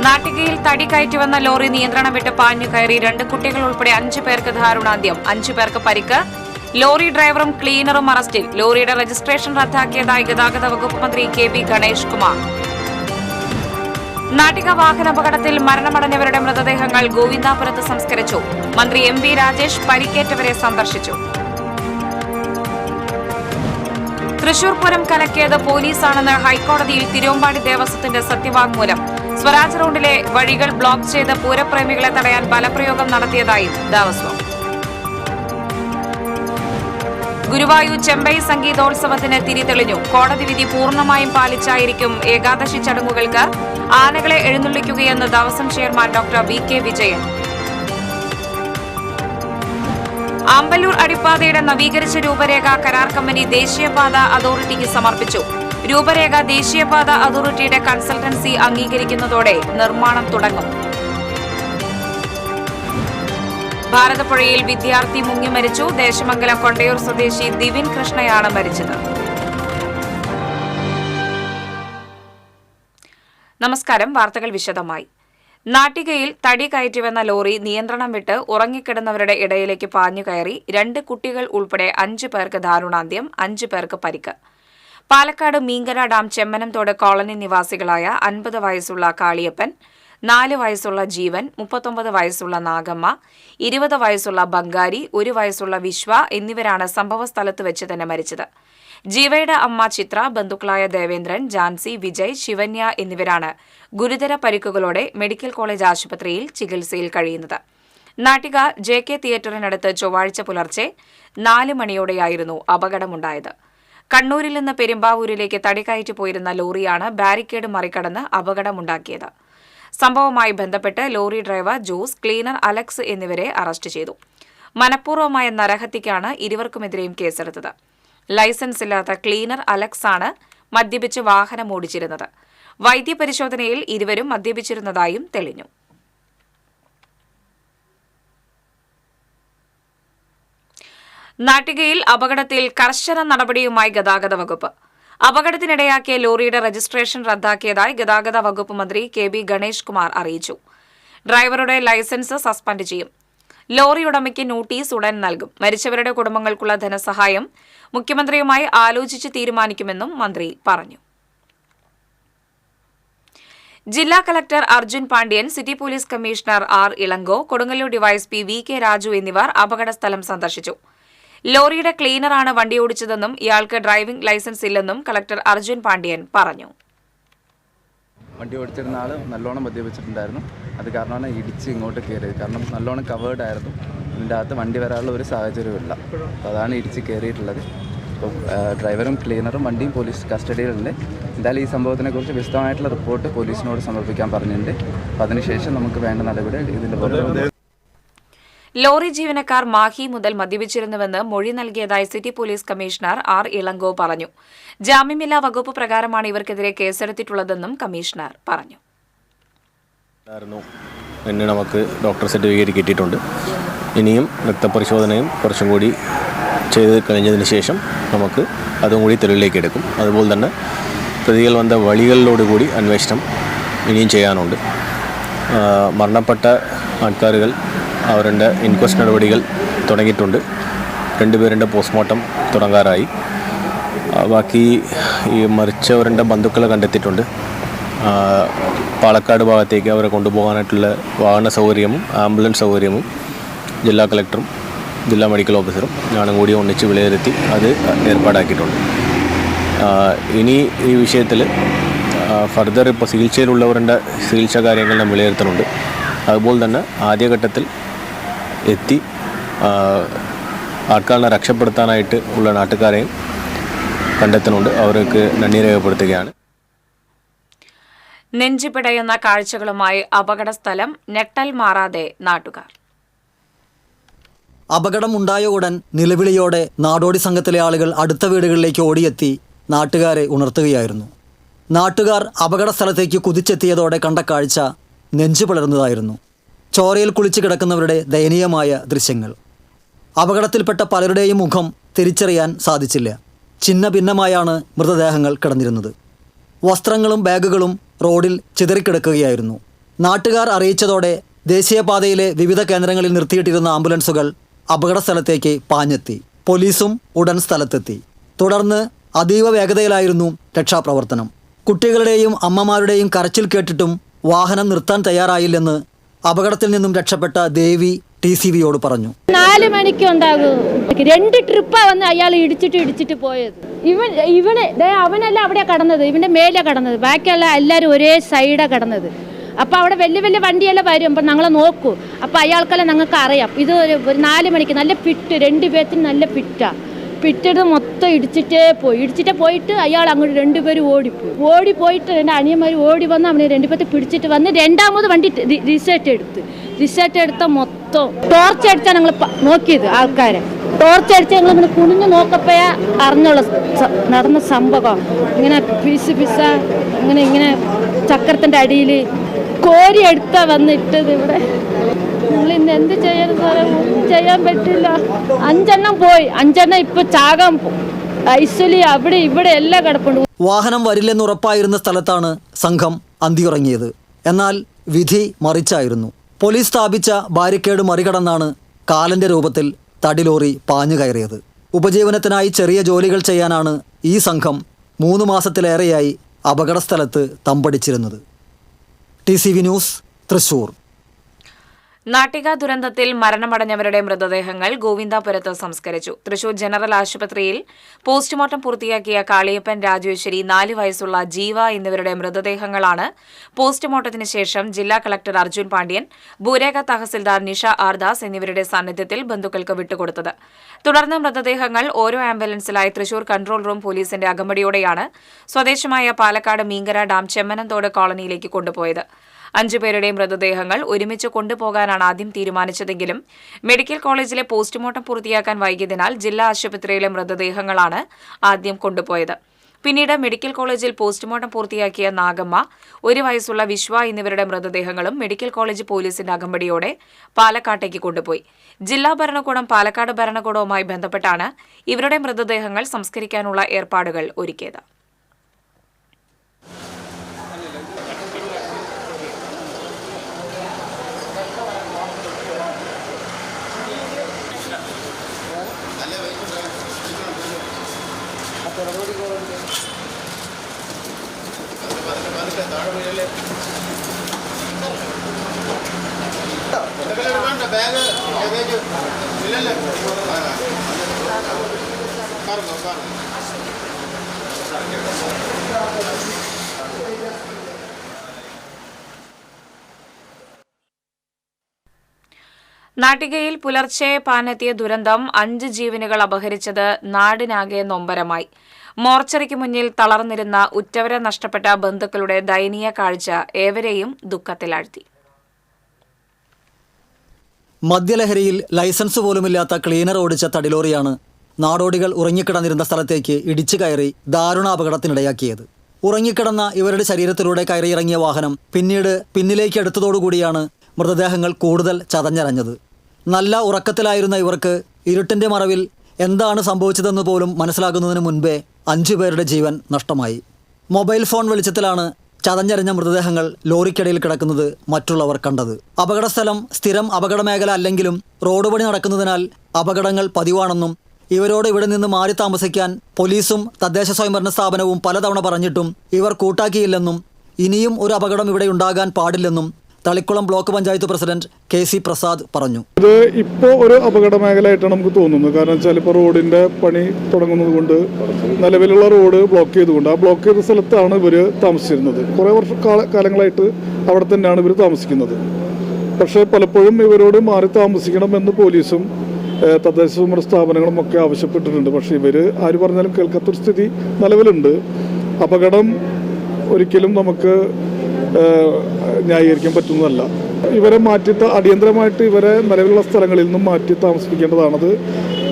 നാട്ടികയിൽ തടി കയറ്റിവന്ന ലോറി നിയന്ത്രണം വിട്ട് പാഞ്ഞു കയറി 2 കുട്ടികൾ ഉൾപ്പെടെ 5 പേർക്ക് ദാരുണാന്ത്യം, 5 പേർക്ക് പരിക്ക്. ലോറി ഡ്രൈവറും ക്ലീനറും അറസ്റ്റിൽ. ലോറിയുടെ രജിസ്ട്രേഷൻ റദ്ദാക്കിയതായി ഗതാഗത വകുപ്പ് മന്ത്രി KB ഗണേഷ് കുമാർ. നാട്ടിക വാഹനാപകടത്തിൽ മരണമടഞ്ഞവരുടെ മൃതദേഹങ്ങൾ ഗോവിന്ദാപുരത്ത് സംസ്കരിച്ചു. മന്ത്രി MV രാജേഷ് പരിക്കേറ്റവരെ സന്ദർശിച്ചു. തൃശൂർ പൂരം കലക്കിയത് പോലീസാണെന്ന് ഹൈക്കോടതിയിൽ തിരുവമ്പാടി ദേവസ്വത്തിന്റെ സത്യവാങ്മൂലം. സ്വരാജ് റോഡിലെ വഴികൾ ബ്ലോക്ക് ചെയ്ത് പൂരപ്രേമികളെ തടയാൻ ബലപ്രയോഗം നടത്തിയതായും ദേവസ്വം. ഗുരുവായൂർ ചെമ്പൈ സംഗീതോത്സവത്തിന് തിരിതെളിഞ്ഞു. കോടതി വിധി പൂർണ്ണമായും പാലിച്ചായിരിക്കും ഏകാദശി ചടങ്ങുകൾക്ക് ആനകളെ എഴുന്നള്ളിക്കുകയെന്ന് Devaswom chairman doctor VK Vijayan. Amballur അടിപ്പാതയുടെ നവീകരിച്ച രൂപരേഖ കരാർ കമ്പനി ദേശീയപാത അതോറിറ്റിക്ക് സമർപ്പിച്ചു. രൂപരേഖ ദേശീയപാത അതോറിറ്റിയുടെ കൺസൾട്ടൻസി അംഗീകരിക്കുന്നതോടെ നിർമ്മാണം തുടങ്ങും. ഭാരതപ്പുഴയിൽ വിദ്യാർത്ഥി മുങ്ങി മരിച്ചു. ദേശമംഗലം കൊണ്ടയൂർ സ്വദേശി ദിവിൻ കൃഷ്ണയാണ് മരിച്ചത്. നമസ്കാരം. വാർത്തകൾ വിശദമായി. നാട്ടികയിൽ തടി കയറ്റിവന്ന ലോറി നിയന്ത്രണം വിട്ട് ഉറങ്ങിക്കിടന്നവരുടെ ഇടയിലേക്ക് പാഞ്ഞുകയറി 2 കുട്ടികൾ ഉൾപ്പെടെ 5 പേർക്ക് ദാരുണാന്ത്യം, 5 പേർക്ക് പരിക്ക്. പാലക്കാട് മീങ്കര ഡാം ചെമ്മനംതോട് കോളനി നിവാസികളായ 50 വയസ്സുള്ള കാളിയപ്പൻ, 4 വയസ്സുള്ള ജീവൻ, 39 വയസ്സുള്ള നാഗമ്മ, 20 വയസ്സുള്ള ബംഗാരി, 1 വയസ്സുള്ള വിശ്വ എന്നിവരാണ് സംഭവസ്ഥലത്ത് വെച്ച് തന്നെ മരിച്ചത്. ജീവയുടെ അമ്മ ചിത്ര, ബന്ധുക്കളായ ദേവേന്ദ്രൻ, ജാൻസി, വിജയ്, ശിവന്യ എന്നിവരാണ് ഗുരുതര പരിക്കുകളോടെ മെഡിക്കൽ കോളേജ് ആശുപത്രിയിൽ ചികിത്സയിൽ കഴിയുന്നത്. നാട്ടിക JK തിയേറ്ററിനടുത്ത് ചൊവ്വാഴ്ച പുലർച്ചെ 4 മണിയോടെയായിരുന്നു അപകടമുണ്ടായത്. കണ്ണൂരിൽ നിന്ന് പെരുമ്പാവൂരിലേക്ക് തടി കയറ്റി പോയിരുന്ന ലോറിയാണ് ബാരിക്കേഡ് മറികടന്ന് അപകടമുണ്ടാക്കിയത്. സംഭവവുമായി ബന്ധപ്പെട്ട് lorry driver Jose, cleaner Alex എന്നിവരെ അറസ്റ്റ് ചെയ്തു. മനഃപൂർവ്വമായ നരഹത്യക്കാണ് ഇരുവർക്കുമെതിരെയും കേസെടുത്തത്. ലൈസൻസ് ഇല്ലാത്ത ക്ലീനർ അലക്സ് ആണ് മദ്യപിച്ച് വാഹനം ഓടിച്ചിരുന്നത്. വൈദ്യപരിശോധനയിൽ ഇരുവരും മദ്യപിച്ചിരുന്നതായും തെളിഞ്ഞു. നാട്ടികയിൽ അപകടത്തിൽ കർശന നടപടിയുമായി ഗതാഗത വകുപ്പ്. അപകടത്തിനിടയാക്കിയ ലോറിയുടെ രജിസ്ട്രേഷൻ റദ്ദാക്കിയതായി ഗതാഗത വകുപ്പ് മന്ത്രി KB ഗണേഷ് കുമാർ അറിയിച്ചു. ഡ്രൈവറുടെ ലൈസൻസ് സസ്പെൻഡ് ചെയ്യും. ലോറി ഉടമയ്ക്ക് നോട്ടീസ് ഉടൻ നൽകും. മരിച്ചവരുടെ കുടുംബങ്ങൾക്കുള്ള ധനസഹായം മുഖ്യമന്ത്രിയുമായി ആലോചിച്ച് തീരുമാനിക്കുമെന്നും മന്ത്രി പറഞ്ഞു. ജില്ലാ collector Arjun Pandian, city police commissioner R Ilango, Kodungallur DYSP VK Raju എന്നിവർ അപകടസ്ഥലം സന്ദർശിച്ചു. ലോറിയുടെ ക്ലീനറാണ് വണ്ടി ഓടിച്ചതെന്നും ഇയാൾക്ക് ഡ്രൈവിംഗ് ലൈസൻസ് ഇല്ലെന്നും കളക്ടർ അർജുൻ പാണ്ഡ്യൻ പറഞ്ഞു. വണ്ടി ഓടിച്ചിരുന്ന ആൾ നല്ലോണം മദ്യപിച്ചിട്ടുണ്ടായിരുന്നു. അത് കാരണമാണ് ഇടിച്ച് ഇങ്ങോട്ട് കയറിയത്. കാരണം നല്ലോണം കവേർഡ് ആയിരുന്നു. ഇതിൻ്റെ അകത്ത് വണ്ടി വരാനുള്ള ഒരു സാഹചര്യമില്ല. അപ്പോൾ അതാണ് ഇടിച്ച് കയറിയിട്ടുള്ളത്. അപ്പോൾ ഡ്രൈവറും ക്ലീനറും വണ്ടിയും പോലീസ് കസ്റ്റഡിയിലുണ്ട്. എന്തായാലും ഈ സംഭവത്തിനെക്കുറിച്ച് വിശദമായിട്ടുള്ള റിപ്പോർട്ട് പോലീസിനോട് സമർപ്പിക്കാൻ പറഞ്ഞിട്ടുണ്ട്. അപ്പോൾ അതിനുശേഷം നമുക്ക് വേണ്ട നടപടി ഇതിൻ്റെ പുറത്ത്. ലോറി ജീവനക്കാർ മാഹി മുതൽ മദ്യപിച്ചിരുന്നുവെന്ന് മൊഴി നൽകിയതായി city police commissioner R Ilango പറഞ്ഞു. ജാമ്യമില്ലാ വകുപ്പ് പ്രകാരമാണ് ഇവർക്കെതിരെ കേസെടുത്തിട്ടുള്ളതെന്നും കമ്മീഷണർ പറഞ്ഞു. പിന്നെ നമുക്ക് ഡോക്ടർ സർട്ടിഫിക്കറ്റ് കിട്ടിയിട്ടുണ്ട്. ഇനിയും രക്തപരിശോധനയും കുറച്ചും കൂടി ചെയ്ത് കഴിഞ്ഞതിന് ശേഷം നമുക്ക് അതും കൂടി തെളിവിലേക്ക് എടുക്കും. അതുപോലെ തന്നെ പ്രതികൾ വന്ന വഴികളിലോടുകൂടി അന്വേഷണം ഇനിയും ചെയ്യാനുണ്ട്. മരണപ്പെട്ട ആൾക്കാരുകൾ അവരുടെ ഇൻക്വസ്റ്റ് നടപടികൾ തുടങ്ങിയിട്ടുണ്ട്. 2 പേരുടെ പോസ്റ്റ്മോർട്ടം തുടങ്ങാറായി. ബാക്കി ഈ മരിച്ചവരുടെ ബന്ധുക്കളെ കണ്ടെത്തിയിട്ടുണ്ട്. പാലക്കാട് ഭാഗത്തേക്ക് അവരെ കൊണ്ടുപോകാനായിട്ടുള്ള വാഹന സൗകര്യവും ആംബുലൻസ് സൗകര്യവും ജില്ലാ കളക്ടറും ജില്ലാ മെഡിക്കൽ ഓഫീസറും ഞാനും കൂടി ഒന്നിച്ച് വിലയിരുത്തി അത് ഏർപ്പാടാക്കിയിട്ടുണ്ട്. ഇനി ഈ വിഷയത്തിൽ ഫർദർ ഇപ്പോൾ ചികിത്സയിലുള്ളവരുടെ ചികിത്സാ കാര്യങ്ങൾ നാം വിലയിരുത്തുന്നുണ്ട്. അതുപോലെ തന്നെ ആദ്യഘട്ടത്തിൽ എത്തി ആൾക്കാരെ രക്ഷപ്പെടുത്താനായിട്ട് ഉള്ള നാട്ടുകാരെയും കണ്ടെത്തുന്നുണ്ട്. അവർക്ക് നന്ദി രേഖപ്പെടുത്തുകയാണ്. നെഞ്ചിപ്പിടയുന്ന കാഴ്ചകളുമായി അപകടസ്ഥലം, ഞെട്ടൽ മാറാതെ നാട്ടുകാർ. അപകടമുണ്ടായ ഉടൻ നിലവിളിയോടെ നാടോടി സംഘത്തിലെ ആളുകൾ അടുത്ത വീടുകളിലേക്ക് ഓടിയെത്തി നാട്ടുകാരെ ഉണർത്തുകയായിരുന്നു. നാട്ടുകാർ അപകട സ്ഥലത്തേക്ക് കുതിച്ചെത്തിയതോടെ കണ്ട കാഴ്ച നെഞ്ചു പിളർന്നതായിരുന്നു. ചോരയിൽ കുളിച്ചു കിടക്കുന്നവരുടെ ദയനീയമായ ദൃശ്യങ്ങൾ. അപകടത്തിൽപ്പെട്ട പലരുടെയും മുഖം തിരിച്ചറിയാൻ സാധിച്ചില്ല. ഛിന്ന ഭിന്നമായാണ് മൃതദേഹങ്ങൾ കിടന്നിരുന്നത്. വസ്ത്രങ്ങളും ബാഗുകളും റോഡിൽ ചിതറിക്കിടക്കുകയായിരുന്നു. നാട്ടുകാർ അറിയിച്ചതോടെ ദേശീയപാതയിലെ വിവിധ കേന്ദ്രങ്ങളിൽ നിർത്തിയിട്ടിരുന്ന ആംബുലൻസുകൾ അപകട സ്ഥലത്തേക്ക് പാഞ്ഞെത്തി. പോലീസും ഉടൻ സ്ഥലത്തെത്തി. തുടർന്ന് അതീവ വേഗതയിലായിരുന്നു രക്ഷാപ്രവർത്തനം. കുട്ടികളുടെയും അമ്മമാരുടെയും കരച്ചിൽ കേട്ടിട്ടും വാഹനം നിർത്താൻ തയ്യാറായില്ലെന്ന് അപകടത്തിൽ നിന്നും രക്ഷപ്പെട്ട ദേവി TCVയോട് പറഞ്ഞു. 4 മണിക്ക് ഉണ്ടാകും. 2 ട്രിപ്പാ വന്ന് അയാൾ ഇടിച്ചിട്ട് പോയത്. അവനല്ല അവിടെ കടന്നത്, ഇവന്റെ മേലെ കടന്നത്, ബാക്കിയുള്ള എല്ലാവരും ഒരേ സൈഡാണ് കടന്നത്. അപ്പോൾ അവിടെ വലിയ വണ്ടിയെല്ലാം വരും. അപ്പം ഞങ്ങളെ നോക്കൂ. അപ്പോൾ അയാൾക്കെല്ലാം ഞങ്ങൾക്ക് അറിയാം. ഇത് ഒരു 4 മണിക്ക് നല്ല പിറ്റ്, 2 പേർക്കും നല്ല പിറ്റത് മൊത്തം ഇടിച്ചിട്ടേ പോയിട്ട് അയാൾ അങ്ങോട്ട് 2 പേരും ഓടിപ്പോയിട്ട് 2 അനിയന്മാർ ഓടി വന്ന് അവനെ 2 പേർക്ക് പിടിച്ചിട്ട് വന്ന് രണ്ടാമത് വണ്ടി റിസൾട്ട് എടുത്ത മൊത്തം ടോർച്ച് അടിച്ചാണ് ഞങ്ങൾ നോക്കിയത്. ആൾക്കാരെ ടോർച്ച് അടിച്ച് ഞങ്ങൾ ഇങ്ങനെ കുനിഞ്ഞ് നോക്കപ്പോഴേ അറിഞ്ഞുള്ള നടന്ന സംഭവം. ഇങ്ങനെ പിസ ഇങ്ങനെ ചക്രത്തിൻ്റെ അടിയിൽ കോരി എടുത്താ വന്നിട്ടത്. ഇവിടെ ഞങ്ങൾ ഇന്ന് എന്ത് ചെയ്യാൻ സാറേ? ഒന്നും ചെയ്യാൻ പറ്റില്ല. 5 എണ്ണം പോയി. 5 എണ്ണം ഇപ്പൊ ചാകാൻ ഐശ്വര്യ അവിടെ ഇവിടെ എല്ലാം കിടപ്പുണ്ട്. വാഹനം വരില്ലെന്ന് ഉറപ്പായിരുന്ന സ്ഥലത്താണ് സംഘം അന്തിയുറങ്ങിയത്. എന്നാൽ വിധി മറിച്ചായിരുന്നു. പോലീസ് സ്ഥാപിച്ച ബാരിക്കേഡ് മറികടന്നാണ് കാലന്റെ രൂപത്തിൽ തടിലോറി പാഞ്ഞു കയറിയത്. ഉപജീവനത്തിനായി ചെറിയ ജോലികൾ ചെയ്യാനാണ് ഈ സംഘം 3 മാസത്തിലേറെയായി അപകടസ്ഥലത്ത് തമ്പടിച്ചിരുന്നത്. TCV news, Thrissur. നാട്ടിക ദുരന്തത്തിൽ മരണമടഞ്ഞവരുടെ മൃതദേഹങ്ങൾ ഗോവിന്ദാപുരത്ത് സംസ്കരിച്ചു. തൃശൂർ ജനറൽ ആശുപത്രിയിൽ പോസ്റ്റ്മോർട്ടം പൂർത്തിയാക്കിയ കാളിയപ്പൻ, രാജേശ്വരി, 4 വയസ്സുള്ള ജീവ എന്നിവരുടെ മൃതദേഹങ്ങളാണ് പോസ്റ്റ്മോർട്ടത്തിന് ശേഷം ജില്ലാ കളക്ടർ അർജുൻ പാണ്ഡ്യൻ, ഭൂരേഖ തഹസിൽദാർ നിഷ ആർ ദാസ് എന്നിവരുടെ സാന്നിധ്യത്തിൽ ബന്ധുക്കൾക്ക് വിട്ടുകൊടുത്തത്. തുടർന്ന് മൃതദേഹങ്ങൾ ഓരോ ആംബുലൻസിലായി തൃശൂർ കൺട്രോൾ റൂം പോലീസിന്റെ അകമ്പടിയോടെയാണ് സ്വദേശമായ പാലക്കാട് മീങ്കര ഡാം ചെമ്മനന്തോട് കോളനിയിലേക്ക് കൊണ്ടുപോയത്. 5 പേരുടെയും മൃതദേഹങ്ങൾ ഒരുമിച്ച് കൊണ്ടുപോകാനാണ് ആദ്യം തീരുമാനിച്ചതെങ്കിലും മെഡിക്കൽ കോളേജിലെ പോസ്റ്റ്മോർട്ടം പൂർത്തിയാക്കാൻ വൈകിയതിനാൽ ജില്ലാ ആശുപത്രിയിലെ മൃതദേഹങ്ങളാണ് ആദ്യം കൊണ്ടുപോയത്. പിന്നീട് മെഡിക്കൽ കോളേജിൽ പോസ്റ്റ്മോർട്ടം പൂർത്തിയാക്കിയ നാഗമ്മ, 1 വയസ്സുള്ള വിശ്വ എന്നിവരുടെ മൃതദേഹങ്ങളും മെഡിക്കൽ കോളേജ് പോലീസിന്റെ അകമ്പടിയോടെ പാലക്കാട്ടേക്ക് കൊണ്ടുപോയി. ജില്ലാ ഭരണകൂടം പാലക്കാട് ഭരണകൂടവുമായി ബന്ധപ്പെട്ടാണ് ഇവരുടെ മൃതദേഹങ്ങൾ സംസ്കരിക്കാനുള്ള ഏർപ്പാടുകൾ ഒരുക്കിയത്. നാട്ടികയിൽ പുലർച്ചെ പാനെത്തിയ ദുരന്തം 5 ജീവനുകൾ അപഹരിച്ചത് നാടിനാകെ നൊമ്പരമായി. മോർച്ചറിക്ക് മുന്നിൽ തളർന്നിരുന്ന ഉറ്റവരെ നഷ്ടപ്പെട്ട ബന്ധുക്കളുടെ ദയനീയ കാഴ്ച ഏവരെയും ദുഃഖത്തിലാഴ്ത്തി. മദ്യലഹരിയിൽ ലൈസൻസ് പോലുമില്ലാത്ത ക്ലീനർ ഓടിച്ച തടിലോറിയാണ് നാടോടികൾ ഉറങ്ങിക്കിടന്നിരുന്ന സ്ഥലത്തേക്ക് ഇടിച്ചു കയറി ദാരുണാപകടത്തിനിടയാക്കിയത്. ഉറങ്ങിക്കിടന്ന ഇവരുടെ ശരീരത്തിലൂടെ കയറിയിറങ്ങിയ വാഹനം പിന്നീട് പിന്നിലേക്ക് എടുത്തതോടുകൂടിയാണ് മൃതദേഹങ്ങൾ കൂടുതൽ ചതഞ്ഞരഞ്ഞത്. നല്ല ഉറക്കത്തിലായിരുന്ന ഇവർക്ക് ഇരുട്ടിൻ്റെ മറവിൽ എന്താണ് സംഭവിച്ചതെന്ന് പോലും മനസ്സിലാകുന്നതിന് മുൻപേ 5 പേരുടെ ജീവൻ നഷ്ടമായി. മൊബൈൽ ഫോൺ വെളിച്ചത്തിലാണ് ചതഞ്ഞരഞ്ഞ മൃതദേഹങ്ങൾ ലോറിക്കടിയിൽ കിടക്കുന്നത് മറ്റുള്ളവർ കണ്ടത്. അപകടസ്ഥലം സ്ഥിരം അപകടമേഖല അല്ലെങ്കിലും റോഡ് പണി നടക്കുന്നതിനാൽ അപകടങ്ങൾ പതിവാണെന്നും ഇവരോട് ഇവിടെ നിന്ന് മാറി താമസിക്കാൻ പോലീസും തദ്ദേശ സ്വയംഭരണ സ്ഥാപനവും പലതവണ പറഞ്ഞിട്ടും ഇവർ കൂട്ടാക്കിയില്ലെന്നും ഇനിയും ഒരു അപകടം ഇവിടെ ഉണ്ടാകാൻ പാടില്ലെന്നും Thalikkulam block panchayat president KC Prasad പറഞ്ഞു. ഇത് ഇപ്പോൾ ഒരു അപകട മേഖലയായിട്ടാണ് നമുക്ക് തോന്നുന്നത്. കാരണം വെച്ചാൽ ഇപ്പോൾ റോഡിൻ്റെ പണി തുടങ്ങുന്നത് കൊണ്ട് നിലവിലുള്ള റോഡ് ബ്ലോക്ക് ചെയ്തുകൊണ്ട് ആ ബ്ലോക്ക് ചെയ്ത സ്ഥലത്താണ് ഇവർ താമസിച്ചിരുന്നത്. കുറേ കാലങ്ങളായിട്ട് അവിടെ തന്നെയാണ് ഇവർ താമസിക്കുന്നത്. പക്ഷേ പലപ്പോഴും ഇവരോട് മാറി താമസിക്കണമെന്ന് പോലീസും തദ്ദേശ സ്വയംഭരണ സ്ഥാപനങ്ങളും ഒക്കെ ആവശ്യപ്പെട്ടിട്ടുണ്ട്. പക്ഷേ ഇവർ ആര് പറഞ്ഞാലും കേൾക്കാത്തൊരു സ്ഥിതി നിലവിലുണ്ട്. അപകടം ഒരിക്കലും നമുക്ക് ന്യായീകരിക്കാൻ പറ്റുന്നതല്ല. ഇവരെ അടിയന്തരമായിട്ട് ഇവരെ നിലവിലുള്ള സ്ഥലങ്ങളിൽ നിന്നും മാറ്റി താമസിപ്പിക്കേണ്ടതാണത്.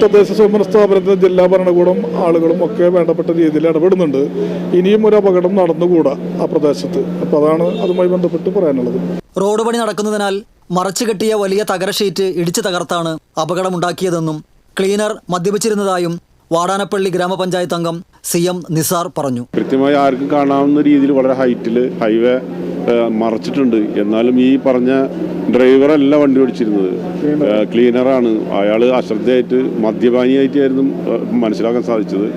തദ്ദേശ സ്വയംഭരണ സ്ഥാപനത്തിലെ ജില്ലാ ഭരണകൂടം ആളുകളും ഒക്കെ വേണ്ടപ്പെട്ട രീതിയിൽ ഇടപെടുന്നുണ്ട്. ഇനിയും ഒരു അപകടം നടന്നുകൂടാ ആ പ്രദേശത്ത്. അപ്പോൾ അതാണ് അതുമായി ബന്ധപ്പെട്ട് പറയാനുള്ളത്. റോഡ് പണി നടക്കുന്നതിനാൽ മറച്ചു കെട്ടിയ വലിയ തകര ഷീറ്റ് ഇടിച്ചു തകർത്താണ് അപകടമുണ്ടാക്കിയതെന്നും ക്ലീനർ മദ്യപിച്ചിരുന്നതായും വാടാനപ്പള്ളി ഗ്രാമപഞ്ചായത്ത് അംഗം CM നിസാർ പറഞ്ഞു. കൃത്യമായി ആർക്കും കാണാവുന്ന രീതിയിൽ വളരെ ഹൈറ്റിൽ ഹൈവേ മറച്ചിട്ടുണ്ട്. എന്നാലും ഈ പറഞ്ഞ ഡ്രൈവറല്ല വണ്ടി ഓടിച്ചിരുന്നത്, ക്ലീനറാണ്. അയാൾ അശ്രദ്ധയായിട്ട് മദ്യപാനിയായിട്ടായിരുന്നു മനസ്സിലാക്കാൻ സാധിച്ചത്.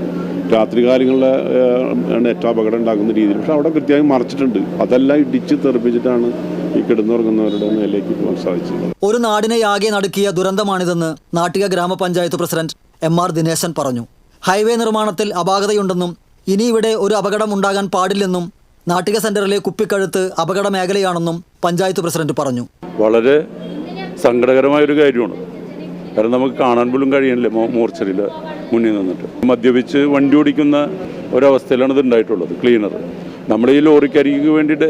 രാത്രി കാലങ്ങളിലാണ് ഏറ്റവും അപകടം ഉണ്ടാക്കുന്ന രീതിയിൽ. പക്ഷെ അവിടെ കൃത്യമായി മറച്ചിട്ടുണ്ട്. അതെല്ലാം ഇടിച്ച് തെറിപ്പിച്ചിട്ടാണ് ഈ കിടന്നുറങ്ങുന്നവരുടെ മേലേക്ക് പോകാൻ സാധിച്ചത്. ഒരു നാടിനെയാകെ നടുക്കിയ ദുരന്തമാണിതെന്ന് നാട്ടിക ഗ്രാമപഞ്ചായത്ത് പ്രസിഡന്റ് MR ദിനേശൻ പറഞ്ഞു. ഹൈവേ നിർമ്മാണത്തിൽ അപാകതയുണ്ടെന്നും ഇനി ഇവിടെ ഒരു അപകടം ഉണ്ടാകാൻ പാടില്ലെന്നും നാട്ടിക സെന്ററിലെ കുപ്പിക്കഴുത്ത് അപകട മേഖലയാണെന്നും പഞ്ചായത്ത് പ്രസിഡന്റ് പറഞ്ഞു. വളരെ സങ്കടകരമായൊരു കാര്യമാണ്. കാരണം നമുക്ക് കാണാൻ പോലും കഴിയണില്ല മോർച്ചറിയിൽ മുന്നിൽ നിന്നിട്ട്. മദ്യപിച്ച് വണ്ടി ഓടിക്കുന്ന ഒരവസ്ഥയിലാണ് ഇത് ഉണ്ടായിട്ടുള്ളത്. ക്ലീനർ നമ്മുടെ ഈ ലോറിക്കരിക്ക് വേണ്ടിയിട്ട്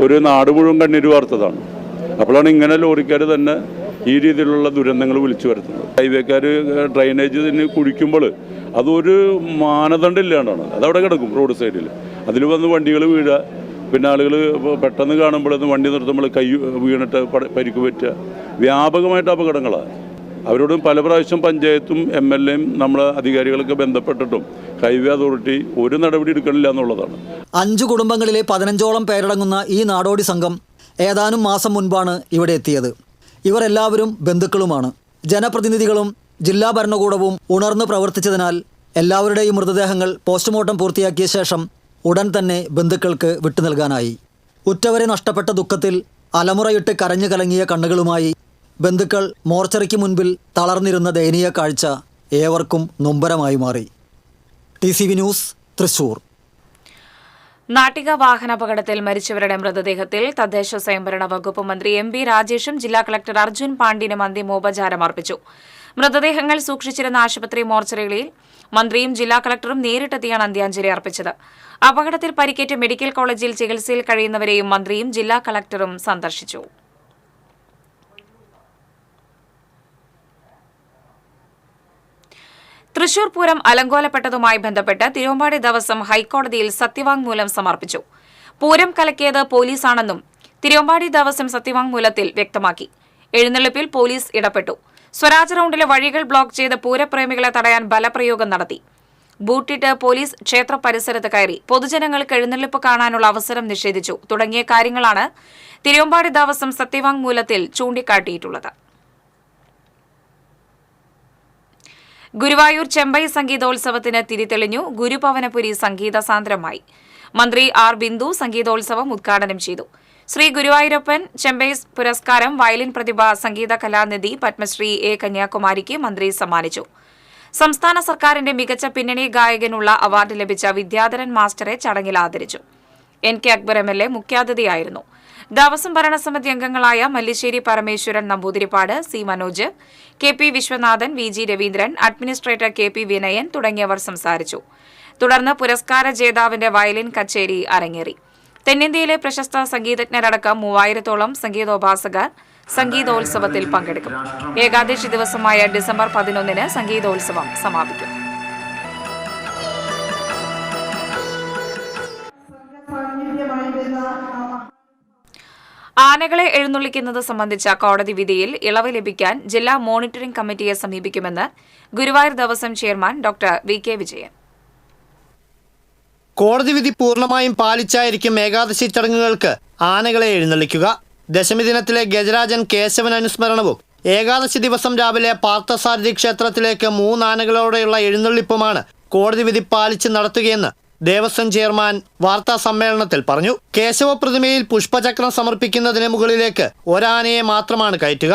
ഒരു നാട് മുഴുവൻ കണ്ണീര് വാർത്തതാണ്. അപ്പോഴാണ് ഇങ്ങനെ ലോറിക്കാർ തന്നെ ഈ രീതിയിലുള്ള ദുരന്തങ്ങൾ വിളിച്ചു വരുത്തുന്നത്. ഹൈവേക്കാർ ഡ്രൈനേജ് തന്നെ കുഴിക്കുമ്പോൾ അതൊരു മാനദണ്ഡം ഇല്ലാണ്ടാണ് അതവിടെ കിടക്കും റോഡ് സൈഡിൽ. അതിൽ വന്ന് വണ്ടികൾ വീഴുക, പിന്നെ ആളുകൾ പെട്ടെന്ന് കാണുമ്പോഴൊന്ന് വണ്ടി നിർത്തുമ്പോൾ കൈ വീണിട്ട് പരിക്ക് പറ്റുക, വ്യാപകമായിട്ട് അപകടങ്ങളാണ്. അവരോടും പല പ്രാവശ്യം പഞ്ചായത്തും MLAയും നമ്മളെ അധികാരികളൊക്കെ ബന്ധപ്പെട്ടിട്ടും ഹൈവേ അതോറിറ്റി ഒരു നടപടി എടുക്കണില്ല എന്നുള്ളതാണ്. 5 കുടുംബങ്ങളിലെ 15ഓളം പേരടങ്ങുന്ന ഈ നാടോടി സംഘം ഏതാനും മാസം മുൻപാണ് ഇവിടെ എത്തിയത്. ഇവർ എല്ലാവരും ബന്ധുക്കളുമാണ്. ജനപ്രതിനിധികളും ജില്ലാ ഭരണകൂടവും ഉണർന്ന് പ്രവർത്തിച്ചതിനാൽ എല്ലാവരുടെയും മൃതദേഹങ്ങൾ പോസ്റ്റ്മോർട്ടം പൂർത്തിയാക്കിയ ശേഷം ഉടൻ തന്നെ ബന്ധുക്കൾക്ക് വിട്ടു നൽകാനായി. ഉറ്റവരെ നഷ്ടപ്പെട്ട ദുഃഖത്തിൽ അലമുറയിട്ട് കരഞ്ഞു കലങ്ങിയ കണ്ണുകളുമായി ബന്ധുക്കൾ മോർച്ചറിക്ക് മുൻപിൽ തളർന്നിരുന്ന ദയനീയ കാഴ്ച ഏവർക്കും നൊമ്പരമായി മാറി. TCV news, Thrissur. നാട്ടിക വാഹനാപകടത്തിൽ മരിച്ചവരുടെ മൃതദേഹത്തിൽ തദ്ദേശ സ്വയംഭരണ വകുപ്പ് മന്ത്രി MB രാജേഷും ജില്ലാ കളക്ടർ അർജുൻ പാണ്ഡ്യനും അന്തിമോപചാരം അർപ്പിച്ചു. മൃതദേഹങ്ങൾ സൂക്ഷിച്ചിരുന്ന ആശുപത്രി മോർച്ചറികളിൽ മന്ത്രിയും ജില്ലാ കളക്ടറും നേരിട്ടെത്തിയാണ് അന്ത്യാഞ്ജലി അർപ്പിച്ചത്. അപകടത്തിൽ പരിക്കേറ്റ് മെഡിക്കൽ കോളേജിൽ ചികിത്സയിൽ കഴിയുന്നവരെയും മന്ത്രിയും ജില്ലാ കളക്ടറും സന്ദർശിച്ചു. തൃശൂർ പൂരം അലങ്കോലപ്പെട്ടതുമായി ബന്ധപ്പെട്ട് തിരുവമ്പാടി ദേവസ്വം ഹൈക്കോടതിയിൽ സത്യവാങ്മൂലം സമർപ്പിച്ചു. പൂരം കലക്കിയത് പോലീസാണെന്നും തിരുവമ്പാടി ദേവസ്വം സത്യവാങ്മൂലത്തിൽ വ്യക്തമാക്കി. എഴുന്നള്ളിപ്പിൽ പോലീസ് ഇടപെട്ടു. സ്വരാജ് റൌണ്ടിലെ വഴികൾ ബ്ലോക്ക് ചെയ്ത് പൂരപ്രേമികളെ തടയാൻ ബലപ്രയോഗം നടത്തി. ബൂട്ടിട്ട് പോലീസ് ക്ഷേത്ര പരിസരത്ത് കയറി. പൊതുജനങ്ങൾക്ക് എഴുന്നള്ളിപ്പ് കാണാനുള്ള അവസരം നിഷേധിച്ചു. തുടങ്ങിയ കാര്യങ്ങളാണ് തിരുവമ്പാടി ദേവസ്വം സത്യവാങ്മൂലത്തിൽ ചൂണ്ടിക്കാട്ടിയിട്ടുള്ളത്. ഗുരുവായൂർ ചെമ്പൈ സംഗീതോത്സവത്തിന് തിരിതെളിഞ്ഞു. ഗുരുപവനപുരി സംഗീത സാന്ദ്രമായി. മന്ത്രി R ബിന്ദു സംഗീതോത്സവം ഉദ്ഘാടനം ചെയ്തു. ശ്രീ ഗുരുവായൂരപ്പൻ ചെമ്പൈ പുരസ്കാരം വയലിൻ പ്രതിഭ സംഗീത കലാനിധി പത്മശ്രീ A കന്യാകുമാരിക്ക് മന്ത്രി സമ്മാനിച്ചു. സംസ്ഥാന സർക്കാരിന്റെ മികച്ച പിന്നണി ഗായകനുള്ള അവാർഡ് ലഭിച്ച വിദ്യാധരൻ മാസ്റ്ററെ ചടങ്ങിൽ ആദരിച്ചു. NK Akbar MLA മുഖ്യാതിഥിയായിരുന്നു. ദേവസ്വം ഭരണസമിതി അംഗങ്ങളായ Mallissery Parameswaran Namboothiripad, C Manoj, KP Viswanathan, VG Raveendran, administrator KP Vinayan തുടങ്ങിയവർ സംസാരിച്ചു. തുടർന്ന് പുരസ്കാര ജേതാവിന്റെ വയലിൻ കച്ചേരി അരങ്ങേറി. തെന്നിന്ത്യയിലെ പ്രശസ്ത സംഗീതജ്ഞരടക്കം 3000-ഓളം സംഗീതോപാസകർ സംഗീതോത്സവത്തിൽ പങ്കെടുക്കും. ഏകാദശി ദിവസമായ ഡിസംബർ 11-ന് സംഗീതോത്സവം സമാപിക്കും. ആനകളെ എഴുന്നള്ളിക്കുന്നത് സംബന്ധിച്ച കോടതി വിധിയിൽ ഇളവ് ലഭിക്കാൻ ജില്ലാ മോണിറ്ററിംഗ് കമ്മിറ്റിയെ സമീപിക്കുമെന്ന് Guruvayur Devaswom chairman doctor VK Vijayan. കോടതി വിധി പൂർണ്ണമായും പാലിച്ചായിരിക്കും ഏകാദശി ചടങ്ങുകൾക്ക് ആനകളെ എഴുന്നള്ളിക്കുക. ദശമി ദിനത്തിലെ ഗജരാജൻ കേശവൻ അനുസ്മരണവും ഏകാദശി ദിവസം രാവിലെ പാർത്ഥസാരഥി ക്ഷേത്രത്തിലേക്ക് 3 ആനകളോടെയുള്ള എഴുന്നള്ളിപ്പുമാണ് കോടതി വിധി പാലിച്ച് നടത്തുകയെന്ന് ദേവസ്വം ചെയർമാൻ വാർത്താ സമ്മേളനത്തിൽ പറഞ്ഞു. കേശവ പ്രതിമയിൽ പുഷ്പചക്രം സമർപ്പിക്കുന്നതിന് മുകളിലേക്ക് ഒരാനയെ മാത്രമാണ് കയറ്റുക.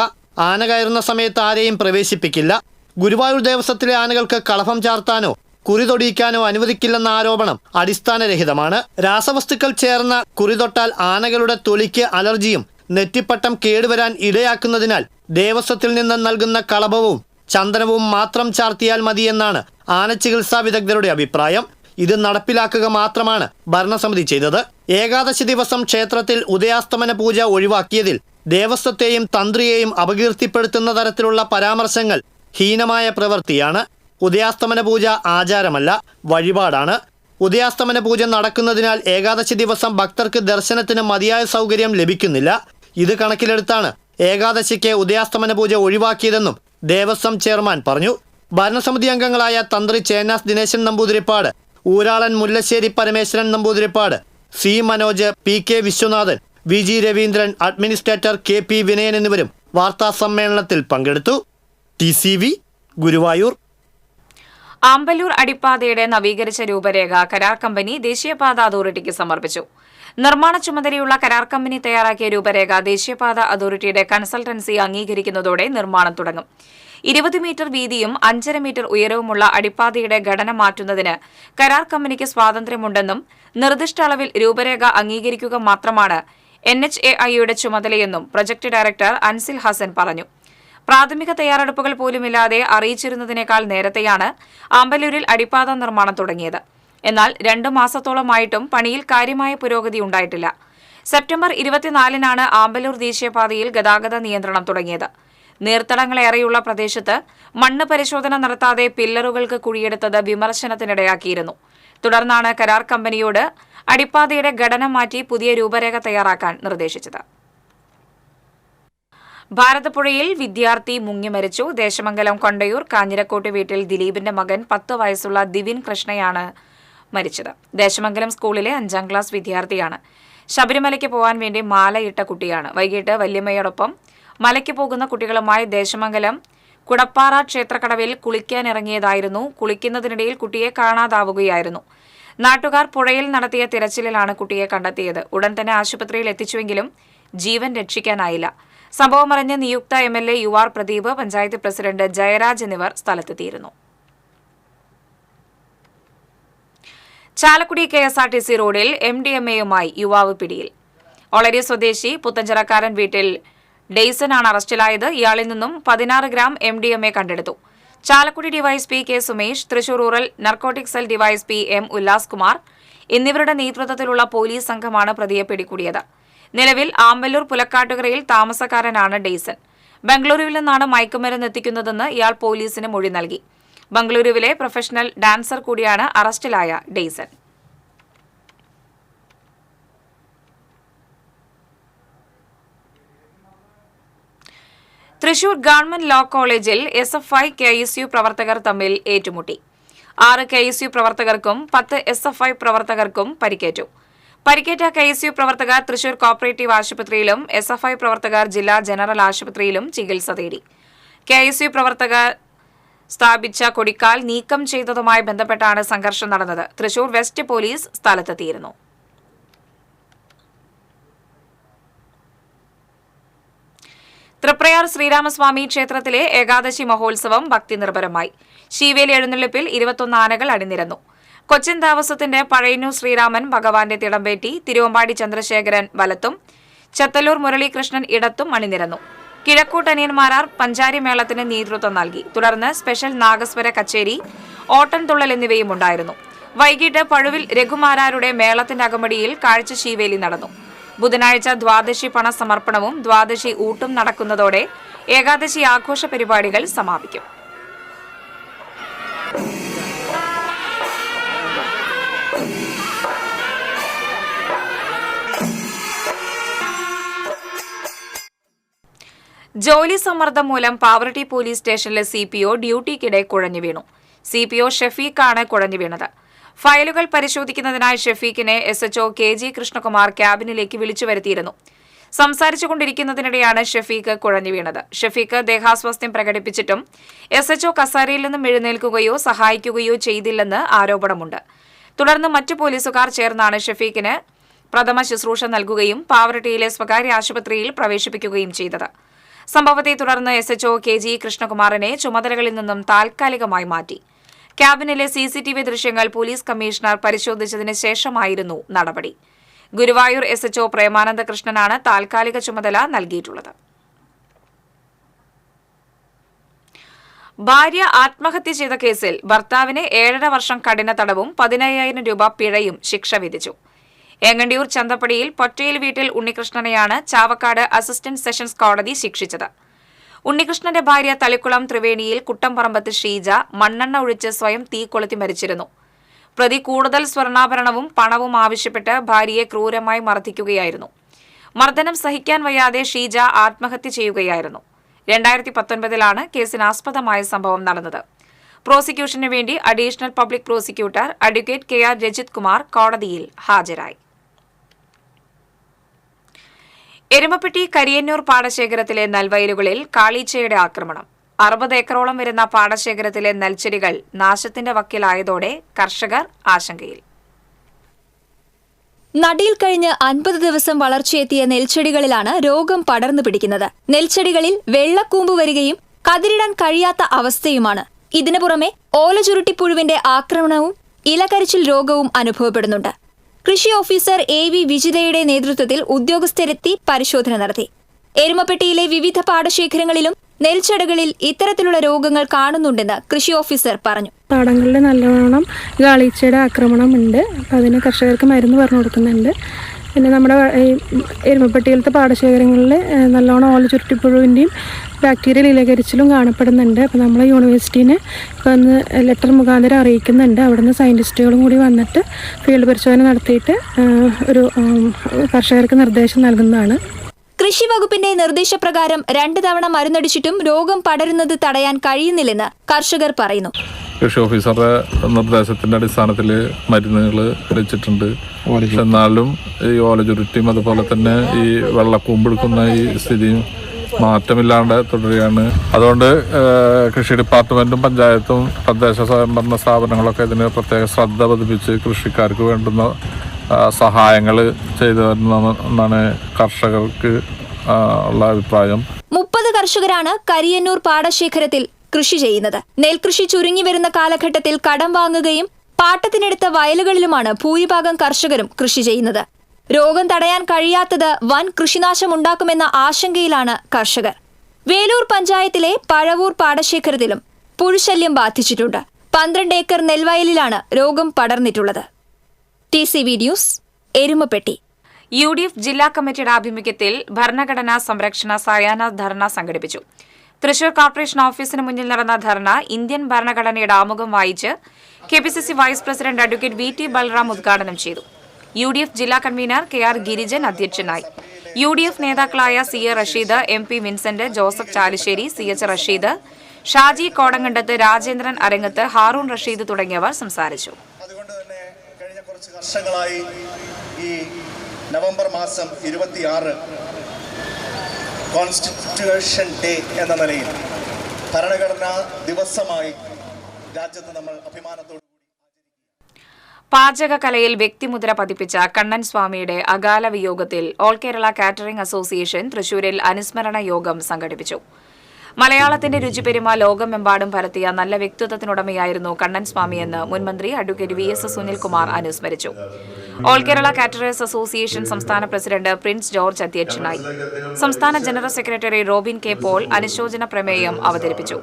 ആന കയറുന്ന സമയത്ത് ആരെയും പ്രവേശിപ്പിക്കില്ല. ഗുരുവായൂർ ദേവസ്വത്തിലെ ആനകൾക്ക് കളഭം ചാർത്താനോ കുറിതൊടിയിക്കാനോ അനുവദിക്കില്ലെന്ന ആരോപണം അടിസ്ഥാനരഹിതമാണ്. രാസവസ്തുക്കൾ ചേർന്ന കുറിതൊട്ടാൽ ആനകളുടെ തൊലിക്ക് അലർജിയും നെറ്റിപ്പട്ടം കേടുവരാൻ ഇടയാക്കുന്നതിനാൽ ദേവസ്വത്തിൽ നിന്ന് നൽകുന്ന കളഭവും ചന്ദനവും മാത്രം ചാർത്തിയാൽ മതിയെന്നാണ് ആനച്ചികിത്സാ വിദഗ്ധരുടെ അഭിപ്രായം. ഇത് നടപ്പിലാക്കുക മാത്രമാണ് ഭരണസമിതി ചെയ്തത്. ഏകാദശി ദിവസം ക്ഷേത്രത്തിൽ ഉദയാസ്തമന പൂജ ഒഴിവാക്കിയതിൽ ദേവസ്വത്തെയും തന്ത്രിയെയും അപകീർത്തിപ്പെടുത്തുന്ന തരത്തിലുള്ള പരാമർശങ്ങൾ ഹീനമായ പ്രവൃത്തിയാണ്. ഉദയാസ്തമന പൂജ ആചാരമല്ല, വഴിപാടാണ്. ഉദയാസ്തമന പൂജ നടക്കുന്നതിനാൽ ഏകാദശി ദിവസം ഭക്തർക്ക് ദർശനത്തിന് മതിയായ സൗകര്യം ലഭിക്കുന്നില്ല. ഇത് കണക്കിലെടുത്താണ് ഏകാദശിക്ക് ഉദയാസ്തമന പൂജ ഒഴിവാക്കിയതെന്നും ദേവസ്വം ചെയർമാൻ പറഞ്ഞു. ഭരണസമിതി അംഗങ്ങളായ തന്ത്രി ചേന്നാസ് ദിനേശൻ നമ്പൂതിരിപ്പാട്, ഊരാളൻ Mullassery Parameswaran Namboothiripad, C Manoj, PK Viswanathan, VG Raveendran, administrator KP Vinayan എന്നിവരും വാർത്താ സമ്മേളനത്തിൽ പങ്കെടുത്തു. TCV ഗുരുവായൂർ. ആമ്പല്ലൂർ അടിപ്പാതയുടെ നവീകരിച്ച രൂപരേഖ കരാർ കമ്പനി ദേശീയപാത അതോറിറ്റിക്ക് സമർപ്പിച്ചു. നിർമ്മാണ ചുമതലയുള്ള കരാർ കമ്പനി തയ്യാറാക്കിയ രൂപരേഖ ദേശീയപാത അതോറിറ്റിയുടെ കൺസൾട്ടൻസി അംഗീകരിക്കുന്നതോടെ നിർമ്മാണം തുടങ്ങും. 20 മീറ്റർ വീതിയും 5.5 മീറ്റർ ഉയരവുമുള്ള അടിപ്പാതയുടെ ഘടന മാറ്റുന്നതിന് കരാർ കമ്പനിക്ക് സ്വാതന്ത്ര്യമുണ്ടെന്നും നിർദ്ദിഷ്ട അളവിൽ രൂപരേഖ അംഗീകരിക്കുക മാത്രമാണ് NHAIയുടെ ചുമതലയെന്നും പ്രൊജക്ട് ഡയറക്ടർ അൻസിൽ ഹസൻ പറഞ്ഞു. പ്രാഥമിക തയ്യാറെടുപ്പുകൾ പോലുമില്ലാതെ അറിയിച്ചിരുന്നതിനേക്കാൾ നേരത്തെയാണ് ആമ്പല്ലൂരിൽ അടിപ്പാത നിർമ്മാണം തുടങ്ങിയത്. എന്നാൽ 2 മാസത്തോളമായിട്ടും പണിയിൽ കാര്യമായ പുരോഗതി ഉണ്ടായിട്ടില്ല. സെപ്റ്റംബർ 24-നാണ് ആമ്പല്ലൂർ ദേശീയപാതയിൽ ഗതാഗത നിയന്ത്രണം തുടങ്ങിയത്. നീർത്തടങ്ങളേറെയുള്ള പ്രദേശത്ത് മണ്ണ് പരിശോധന നടത്താതെ പില്ലറുകൾക്ക് കുഴിയെടുത്തത് വിമർശനത്തിനിടയാക്കിയിരുന്നു. തുടർന്നാണ് കരാർ കമ്പനിയോട് അടിപ്പാതയുടെ ഘടന മാറ്റി പുതിയ രൂപരേഖ തയ്യാറാക്കാൻ നിർദ്ദേശിച്ചത്. ഭാരതപ്പുഴയിൽ വിദ്യാർത്ഥി മുങ്ങി മരിച്ചു. ദേശമംഗലം കൊണ്ടയൂർ കാഞ്ഞിരക്കോട്ട് വീട്ടിൽ ദിലീപിന്റെ മകൻ 10 വയസ്സുള്ള ദിവിൻ കൃഷ്ണയാണ് മരിച്ചത്. ദേശമംഗലം സ്കൂളിലെ 5ാം ക്ലാസ് വിദ്യാർത്ഥിയാണ്. ശബരിമലയ്ക്ക് പോകാൻ വേണ്ടി മാലയിട്ട കുട്ടിയാണ്. വൈകിട്ട് വല്യമ്മയോടൊപ്പം മലയ്ക്ക് പോകുന്ന കുട്ടികളുമായി ദേശമംഗലം കുടപ്പാറ ക്ഷേത്രക്കടവിൽ കുളിക്കാനിറങ്ങിയതായിരുന്നു. കുളിക്കുന്നതിനിടയിൽ കുട്ടിയെ കാണാതാവുകയായിരുന്നു. നാട്ടുകാർ പുഴയിൽ നടത്തിയ തിരച്ചിലിലാണ് കുട്ടിയെ കണ്ടെത്തിയത്. ഉടൻ തന്നെ ആശുപത്രിയിൽ എത്തിച്ചുവെങ്കിലും ജീവൻ രക്ഷിക്കാനായില്ല. സംഭവമറിഞ്ഞ് നിയുക്ത MLA UR Pradeep, panchayat president Jayaraj എന്നിവർ സ്ഥലത്തെത്തിയിരുന്നു. ചാലക്കുടി KSRTC റോഡിൽ MDMAയുമായി യുവാവ് പിടിയിൽ. ഒളരി സ്വദേശി പുത്തഞ്ചിറക്കാരൻ വീട്ടിൽ ഡെയ്സനാണ് അറസ്റ്റിലായത്. ഇയാളിൽ നിന്നും 16 ഗ്രാം MDMA കണ്ടെടുത്തു. Chalakudy DYSP K Sumesh, Thrissur rural narcotic cell DYSP M Ullas Kumar എന്നിവരുടെ നേതൃത്വത്തിലുള്ള പോലീസ് സംഘമാണ് പ്രതിയെ പിടികൂടിയത്. നിലവിൽ ആമ്പല്ലൂർ പുലക്കാട്ടുകരയിൽ താമസക്കാരനാണ് ഡെയ്സൺ. ബംഗളൂരുവിൽ നിന്നാണ് മയക്കുമരുന്ന് എത്തിക്കുന്നതെന്ന് ഇയാൾ പോലീസിന് മൊഴി നൽകി. ബംഗളൂരുവിലെ പ്രൊഫഷണൽ ഡാൻസർ കൂടിയാണ് അറസ്റ്റിലായ ഡെയ്സൺ. തൃശൂർ ഗവൺമെന്റ് ലോ കോളേജിൽ SFI KSU പ്രവർത്തകർ തമ്മിൽ ഏറ്റുമുട്ടി. 6 KSU പ്രവർത്തകർക്കും 10 SFI പ്രവർത്തകർക്കും പരിക്കേറ്റു. പരിക്കേറ്റ KSU പ്രവർത്തകർ തൃശൂർ കോപ്പറേറ്റീവ് ആശുപത്രിയിലും SFI പ്രവർത്തകർ ജില്ലാ ജനറൽ ആശുപത്രിയിലും ചികിത്സ തേടി. KSU പ്രവർത്തകർ സ്ഥാപിച്ച കൊടിക്കാൽ നീക്കം ചെയ്തതുമായി ബന്ധപ്പെട്ടാണ് സംഘർഷം നടന്നത്. തൃശൂർ വെസ്റ്റ് പോലീസ് സ്ഥലത്തെത്തിയിരുന്നു. തൃപ്രയാർ ശ്രീരാമസ്വാമി ക്ഷേത്രത്തിലെ ഏകാദശി മഹോത്സവം ഭക്തിനിർഭരമായി. ശീവേലി എഴുന്നള്ളിപ്പിൽ 21 ആനകൾ അണിനിരന്നു. കൊച്ചിൻ ദേവസ്വത്തിന്റെ പഴയന്നൂർ ശ്രീരാമൻ ഭഗവാന്റെ തിടമ്പേറ്റി, തിരുവമ്പാടി ചന്ദ്രശേഖരൻ വലത്തും ചെത്തല്ലൂർ മുരളീകൃഷ്ണൻ ഇടത്തും അണിനിരന്നു. കിഴക്കൂട്ടനിയന്മാരാർ പഞ്ചാരി മേളത്തിന് നേതൃത്വം നൽകി. തുടർന്ന് സ്പെഷ്യൽ നാഗസ്വര കച്ചേരി, ഓട്ടൻതുള്ളൽ എന്നിവയും ഉണ്ടായിരുന്നു. വൈകിട്ട് പഴുവിൽ രഘുമാരാരുടെ മേളത്തിന്റെ അകമ്പടിയിൽ കാഴ്ച ശീവേലി നടന്നു. ബുധനാഴ്ച ദ്വാദശി പണസമർപ്പണവും ദ്വാദശി ഊട്ടും നടക്കുന്നതോടെ ഏകാദശി ആഘോഷ പരിപാടികൾ സമാപിക്കും. ജോലി സമ്മർദ്ദം മൂലം പാവറട്ടി പോലീസ് സ്റ്റേഷനിലെ CPO ഡ്യൂട്ടിക്കിടെ കുഴഞ്ഞു വീണു. CPO ഷഫീഖാണ് കുഴഞ്ഞു വീണത്. ഫയലുകൾ പരിശോധിക്കുന്നതിനായി ഷഫീഖിനെ SHO KG കൃഷ്ണകുമാർ ക്യാബിനിലേക്ക് വിളിച്ചു വരുത്തിയിരുന്നു. സംസാരിച്ചുകൊണ്ടിരിക്കുന്നതിനിടെയാണ് ഷഫീഖ് കുഴഞ്ഞു വീണത്. ഷഫീഖ് ദേഹാസ്വാസ്ഥ്യം പ്രകടിപ്പിച്ചിട്ടും SHO കസാരയിൽ നിന്നും എഴുന്നേൽക്കുകയോ സഹായിക്കുകയോ ചെയ്തില്ലെന്ന് ആരോപണമുണ്ട്. തുടർന്ന് മറ്റു പോലീസുകാർ ചേർന്നാണ് ഷഫീഖിന് പ്രഥമ ശുശ്രൂഷ നൽകുകയും പാവറട്ടിയിലെ സ്വകാര്യ ആശുപത്രിയിൽ പ്രവേശിപ്പിക്കുകയും ചെയ്തത്. സംഭവത്തെ തുടർന്ന് SHO KG കൃഷ്ണകുമാറിനെ ചുമതലകളിൽ നിന്നും താൽക്കാലികമായി മാറ്റി. ക്യാബിനിലെ CCTV ദൃശ്യങ്ങൾ പോലീസ് കമ്മീഷണർ പരിശോധിച്ചതിന് ശേഷമായിരുന്നു നടപടി. ഗുരുവായൂർ SHO പ്രേമാനന്ദ കൃഷ്ണനാണ് താൽക്കാലിക ചുമതല നൽകിയിട്ടുള്ളത്. ഭാര്യ ആത്മഹത്യ ചെയ്ത കേസിൽ ഭർത്താവിന് 7.5 വർഷം കഠിന തടവും 15,000 രൂപ പിഴയും ശിക്ഷ വിധിച്ചു. ഏങ്ങണ്ടിയൂർ ചന്തപ്പടിയിൽ പൊറ്റയിൽ വീട്ടിൽ ഉണ്ണികൃഷ്ണനെയാണ് ചാവക്കാട് അസിസ്റ്റന്റ് സെഷൻസ് കോടതി ശിക്ഷിച്ചത്. ഉണ്ണികൃഷ്ണന്റെ ഭാര്യ തളിക്കുളം ത്രിവേണിയിൽ കുട്ടംപറമ്പത്ത് ഷീജ മണ്ണെണ്ണ ഒഴിച്ച് സ്വയം തീ കൊളുത്തി മരിച്ചിരുന്നു. പ്രതി കൂടുതൽ സ്വർണ്ണാഭരണവും പണവും ആവശ്യപ്പെട്ട് ഭാര്യയെ ക്രൂരമായി മർദ്ദിക്കുകയായിരുന്നു. മർദ്ദനം സഹിക്കാൻ വയ്യാതെ ഷീജ ആത്മഹത്യ ചെയ്യുകയായിരുന്നു. 2019 കേസിനാസ്പദമായ സംഭവം നടന്നത്. പ്രോസിക്യൂഷനു വേണ്ടി additional public prosecutor advocate KR Rajith Kumar കോടതിയിൽ ഹാജരായി. എരുമപ്പെട്ടി കരിയന്നൂർ പാടശേഖരത്തിലെ നെൽവയലുകളിൽ കാളീച്ചയുടെ ആക്രമണം. 60 ഏക്കറോളം വരുന്ന പാടശേഖരത്തിലെ നെൽച്ചെടികൾ നാശത്തിന്റെ വക്കിലായതോടെ കർഷകർ ആശങ്കയിൽ. നടിയിൽ കഴിഞ്ഞ് 50 ദിവസം വളർച്ചയെത്തിയ നെൽച്ചെടികളിലാണ് രോഗം പടർന്നു പിടിക്കുന്നത്. നെൽച്ചെടികളിൽ വെള്ളക്കൂമ്പ് വരികയും കതിരിടാൻ കഴിയാത്ത അവസ്ഥയുമാണ്. ഇതിനു പുറമെ ഓലചുരുട്ടിപ്പുഴുവിന്റെ ആക്രമണവും ഇലകരിച്ചിൽ രോഗവും അനുഭവപ്പെടുന്നുണ്ട്. കൃഷി ഓഫീസർ AV വിജിതയുടെ നേതൃത്വത്തിൽ ഉദ്യോഗസ്ഥരെത്തി പരിശോധന നടത്തി. എരുമപ്പെട്ടിയിലെ വിവിധ പാടശേഖരങ്ങളിലും നെൽച്ചെടികളിൽ ഇത്തരത്തിലുള്ള രോഗങ്ങൾ കാണുന്നുണ്ടെന്ന് കൃഷി ഓഫീസർ പറഞ്ഞു. പാടങ്ങളിൽ നല്ലവണ്ണം കാളീച്ചയുടെ ആക്രമണം ഉണ്ട്. അതിന് കർഷകർക്ക് മരുന്ന് പറഞ്ഞു കൊടുക്കുന്നുണ്ട്. പിന്നെ നമ്മുടെ എരുമപ്പെട്ടിയിലത്തെ പാടശേഖരങ്ങളിൽ നല്ലോണം ഓലചുരുട്ടിപ്പുഴുവിൻ്റെയും ബാക്ടീരിയൽ ഇലകരിച്ചിലും കാണപ്പെടുന്നുണ്ട്. അപ്പോൾ നമ്മൾ യൂണിവേഴ്സിറ്റീനെ ഇപ്പോൾ ഒന്ന് ലെറ്റർ മുഖാന്തരം അറിയിക്കുന്നുണ്ട്. അവിടുന്ന് സയൻറ്റിസ്റ്റുകളും കൂടി വന്നിട്ട് ഫീൽഡ് പരിശോധന നടത്തിയിട്ട് ഒരു കർഷകർക്ക് നിർദ്ദേശം നൽകുന്നതാണ്. കൃഷി വകുപ്പിന്റെ നിർദ്ദേശപ്രകാരം 2 തവണ മരുന്നടിച്ചിട്ടും രോഗം പടരുന്നത് തടയാൻ കഴിയുന്നില്ലെന്ന് കർഷകർ പറയുന്നു. കൃഷി ഓഫീസറുടെ നിർദ്ദേശത്തിന്റെ അടിസ്ഥാനത്തിൽ മരുന്നുകൾ വെച്ചിട്ടുണ്ട്. എന്നാലും ഈ ഓലചുരുട്ടിയും അതുപോലെ തന്നെ ഈ വെള്ളക്കൂമ്പെടുക്കുന്ന ഈ സ്ഥിതിയും മാറ്റമില്ലാണ്ട് തുടരുകയാണ്. അതുകൊണ്ട് കൃഷി ഡിപ്പാർട്ട്മെന്റും പഞ്ചായത്തും തദ്ദേശ സ്വയംഭരണ സ്ഥാപനങ്ങളൊക്കെ ഇതിന് പ്രത്യേക ശ്രദ്ധ പതിപ്പിച്ച് കൃഷിക്കാർക്ക് വേണ്ടുന്ന സഹായങ്ങൾ ചെയ്തു തരണമെന്നാണ് കർഷകർക്ക് ഉള്ള അഭിപ്രായം. 30 കർഷകരാണ് കരിയന്നൂർ പാടശേഖരത്തിൽ കൃഷി ചെയ്യുന്നത്. നെൽകൃഷി ചുരുങ്ങി വരുന്ന കാലഘട്ടത്തിൽ കടം വാങ്ങുകയും പാട്ടത്തിനെടുത്ത വയലുകളിലുമാണ് ഭൂരിഭാഗം കർഷകരും കൃഷി ചെയ്യുന്നത്. രോഗം തടയാൻ കഴിയാത്തത് വൻ കൃഷിനാശമുണ്ടാക്കുമെന്ന ആശങ്കയിലാണ് കർഷകർ. വേലൂർ പഞ്ചായത്തിലെ പഴവൂർ പാടശേഖരത്തിലും പുഴുശല്യം ബാധിച്ചിട്ടുണ്ട്. 12 ഏക്കർ നെൽവയലിലാണ് രോഗം പടർന്നിട്ടുള്ളത്. TCV news, Erumapetty. UDF ജില്ലാ കമ്മിറ്റിയുടെ ആഭിമുഖ്യത്തിൽ ഭരണഘടനാ സംരക്ഷണ സായാഹ്ന ധർണ സംഘടിപ്പിച്ചു. തൃശൂർ കോർപ്പറേഷൻ ഓഫീസിന് മുന്നിൽ നടന്ന ധർണ ഇന്ത്യൻ ഭരണഘടനയുടെ ആമുഖം വായിച്ച് KPCC vice president advocate VT Balram ഉദ്ഘാടനം ചെയ്തു. UDF ജില്ലാ കൺവീനർ KR ഗിരിജൻ അധ്യക്ഷനായി. UDF നേതാക്കളായ CA Rasheed, MP Vincent, Joseph Chalissery, CH Rasheed, Shaji Kodankandath, Rajendran Arangath, Haroon Rasheed തുടങ്ങിയവർ സംസാരിച്ചു. കുറച്ച് വർഷങ്ങളായി ഈ നവംബർ മാസം 26 കോൺസ്റ്റിറ്റ്യൂഷൻ ഡേ എന്ന നിലയിൽ ഭരണഘടനാ ദിവസമായി രാജ്യത്ത് നമ്മൾ അഭിമാനത്തോടെ പാചകകലയിൽ വ്യക്തിമുദ്ര പതിപ്പിച്ച കണ്ണൻ സ്വാമിയുടെ അകാല വിയോഗത്തിൽ ഓൾ കേരള കാറ്ററിംഗ് അസോസിയേഷൻ തൃശൂരിൽ അനുസ്മരണ യോഗം സംഘടിപ്പിച്ചു. മലയാളത്തിന്റെ രുചിപെരുമ ലോകമെമ്പാടും പരത്തിയ നല്ല വ്യക്തിത്വത്തിനുടമയായിരുന്നു കണ്ണൻ സ്വാമിയെന്ന് മുൻമന്ത്രി അഡ്വക്കേറ്റ് VS സുനിൽകുമാർ അനുസ്മരിച്ചു. ഓൾ കേരള കാറ്ററേഴ്സ് അസോസിയേഷൻ സംസ്ഥാന പ്രസിഡന്റ് പ്രിൻസ് ജോർജ് അധ്യക്ഷനായി. സംസ്ഥാന general secretary Robin K. Paul അനുശോചന പ്രമേയം അവതരിപ്പിച്ചു.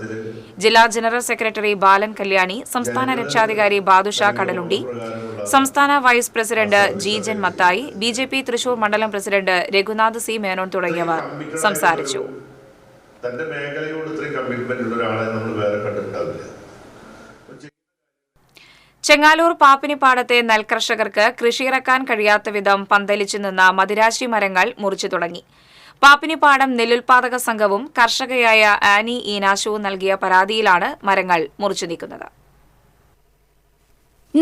ജില്ലാ ജനറൽ സെക്രട്ടറി ബാലൻ കല്യാണി, സംസ്ഥാന രക്ഷാധികാരി ബാദുഷാ കടലുണ്ടി, സംസ്ഥാന vice president Jeejan Mathai, BJP Thrissur മണ്ഡലം പ്രസിഡന്റ് രഘുനാഥ് C. മേനോൻ തുടങ്ങിയവർ സംസാരിച്ചു. തന്റെ മേഖലയോട് ഇത്രയും കമ്മിറ്റ്മെന്റ് ഉള്ള ഒരാളെ നമ്മൾ വേറെ കണ്ടിട്ടുണ്ടാവില്ല. ചെങ്ങാലൂർ പാപ്പിനിപ്പാടത്തെ നെൽകർഷകർക്ക് കൃഷിയിറക്കാൻ കഴിയാത്ത വിധം പന്തലിച്ചു നിന്ന മദിരാശി മരങ്ങൾ മുറിച്ചു തുടങ്ങി. പാപ്പിനിപ്പാടം നെല്ലുൽപാദക സംഘവും കർഷകയായ ആനി ഈനാശുവും നൽകിയ പരാതിയിലാണ് മരങ്ങൾ മുറിച്ചു നീക്കുന്നത്.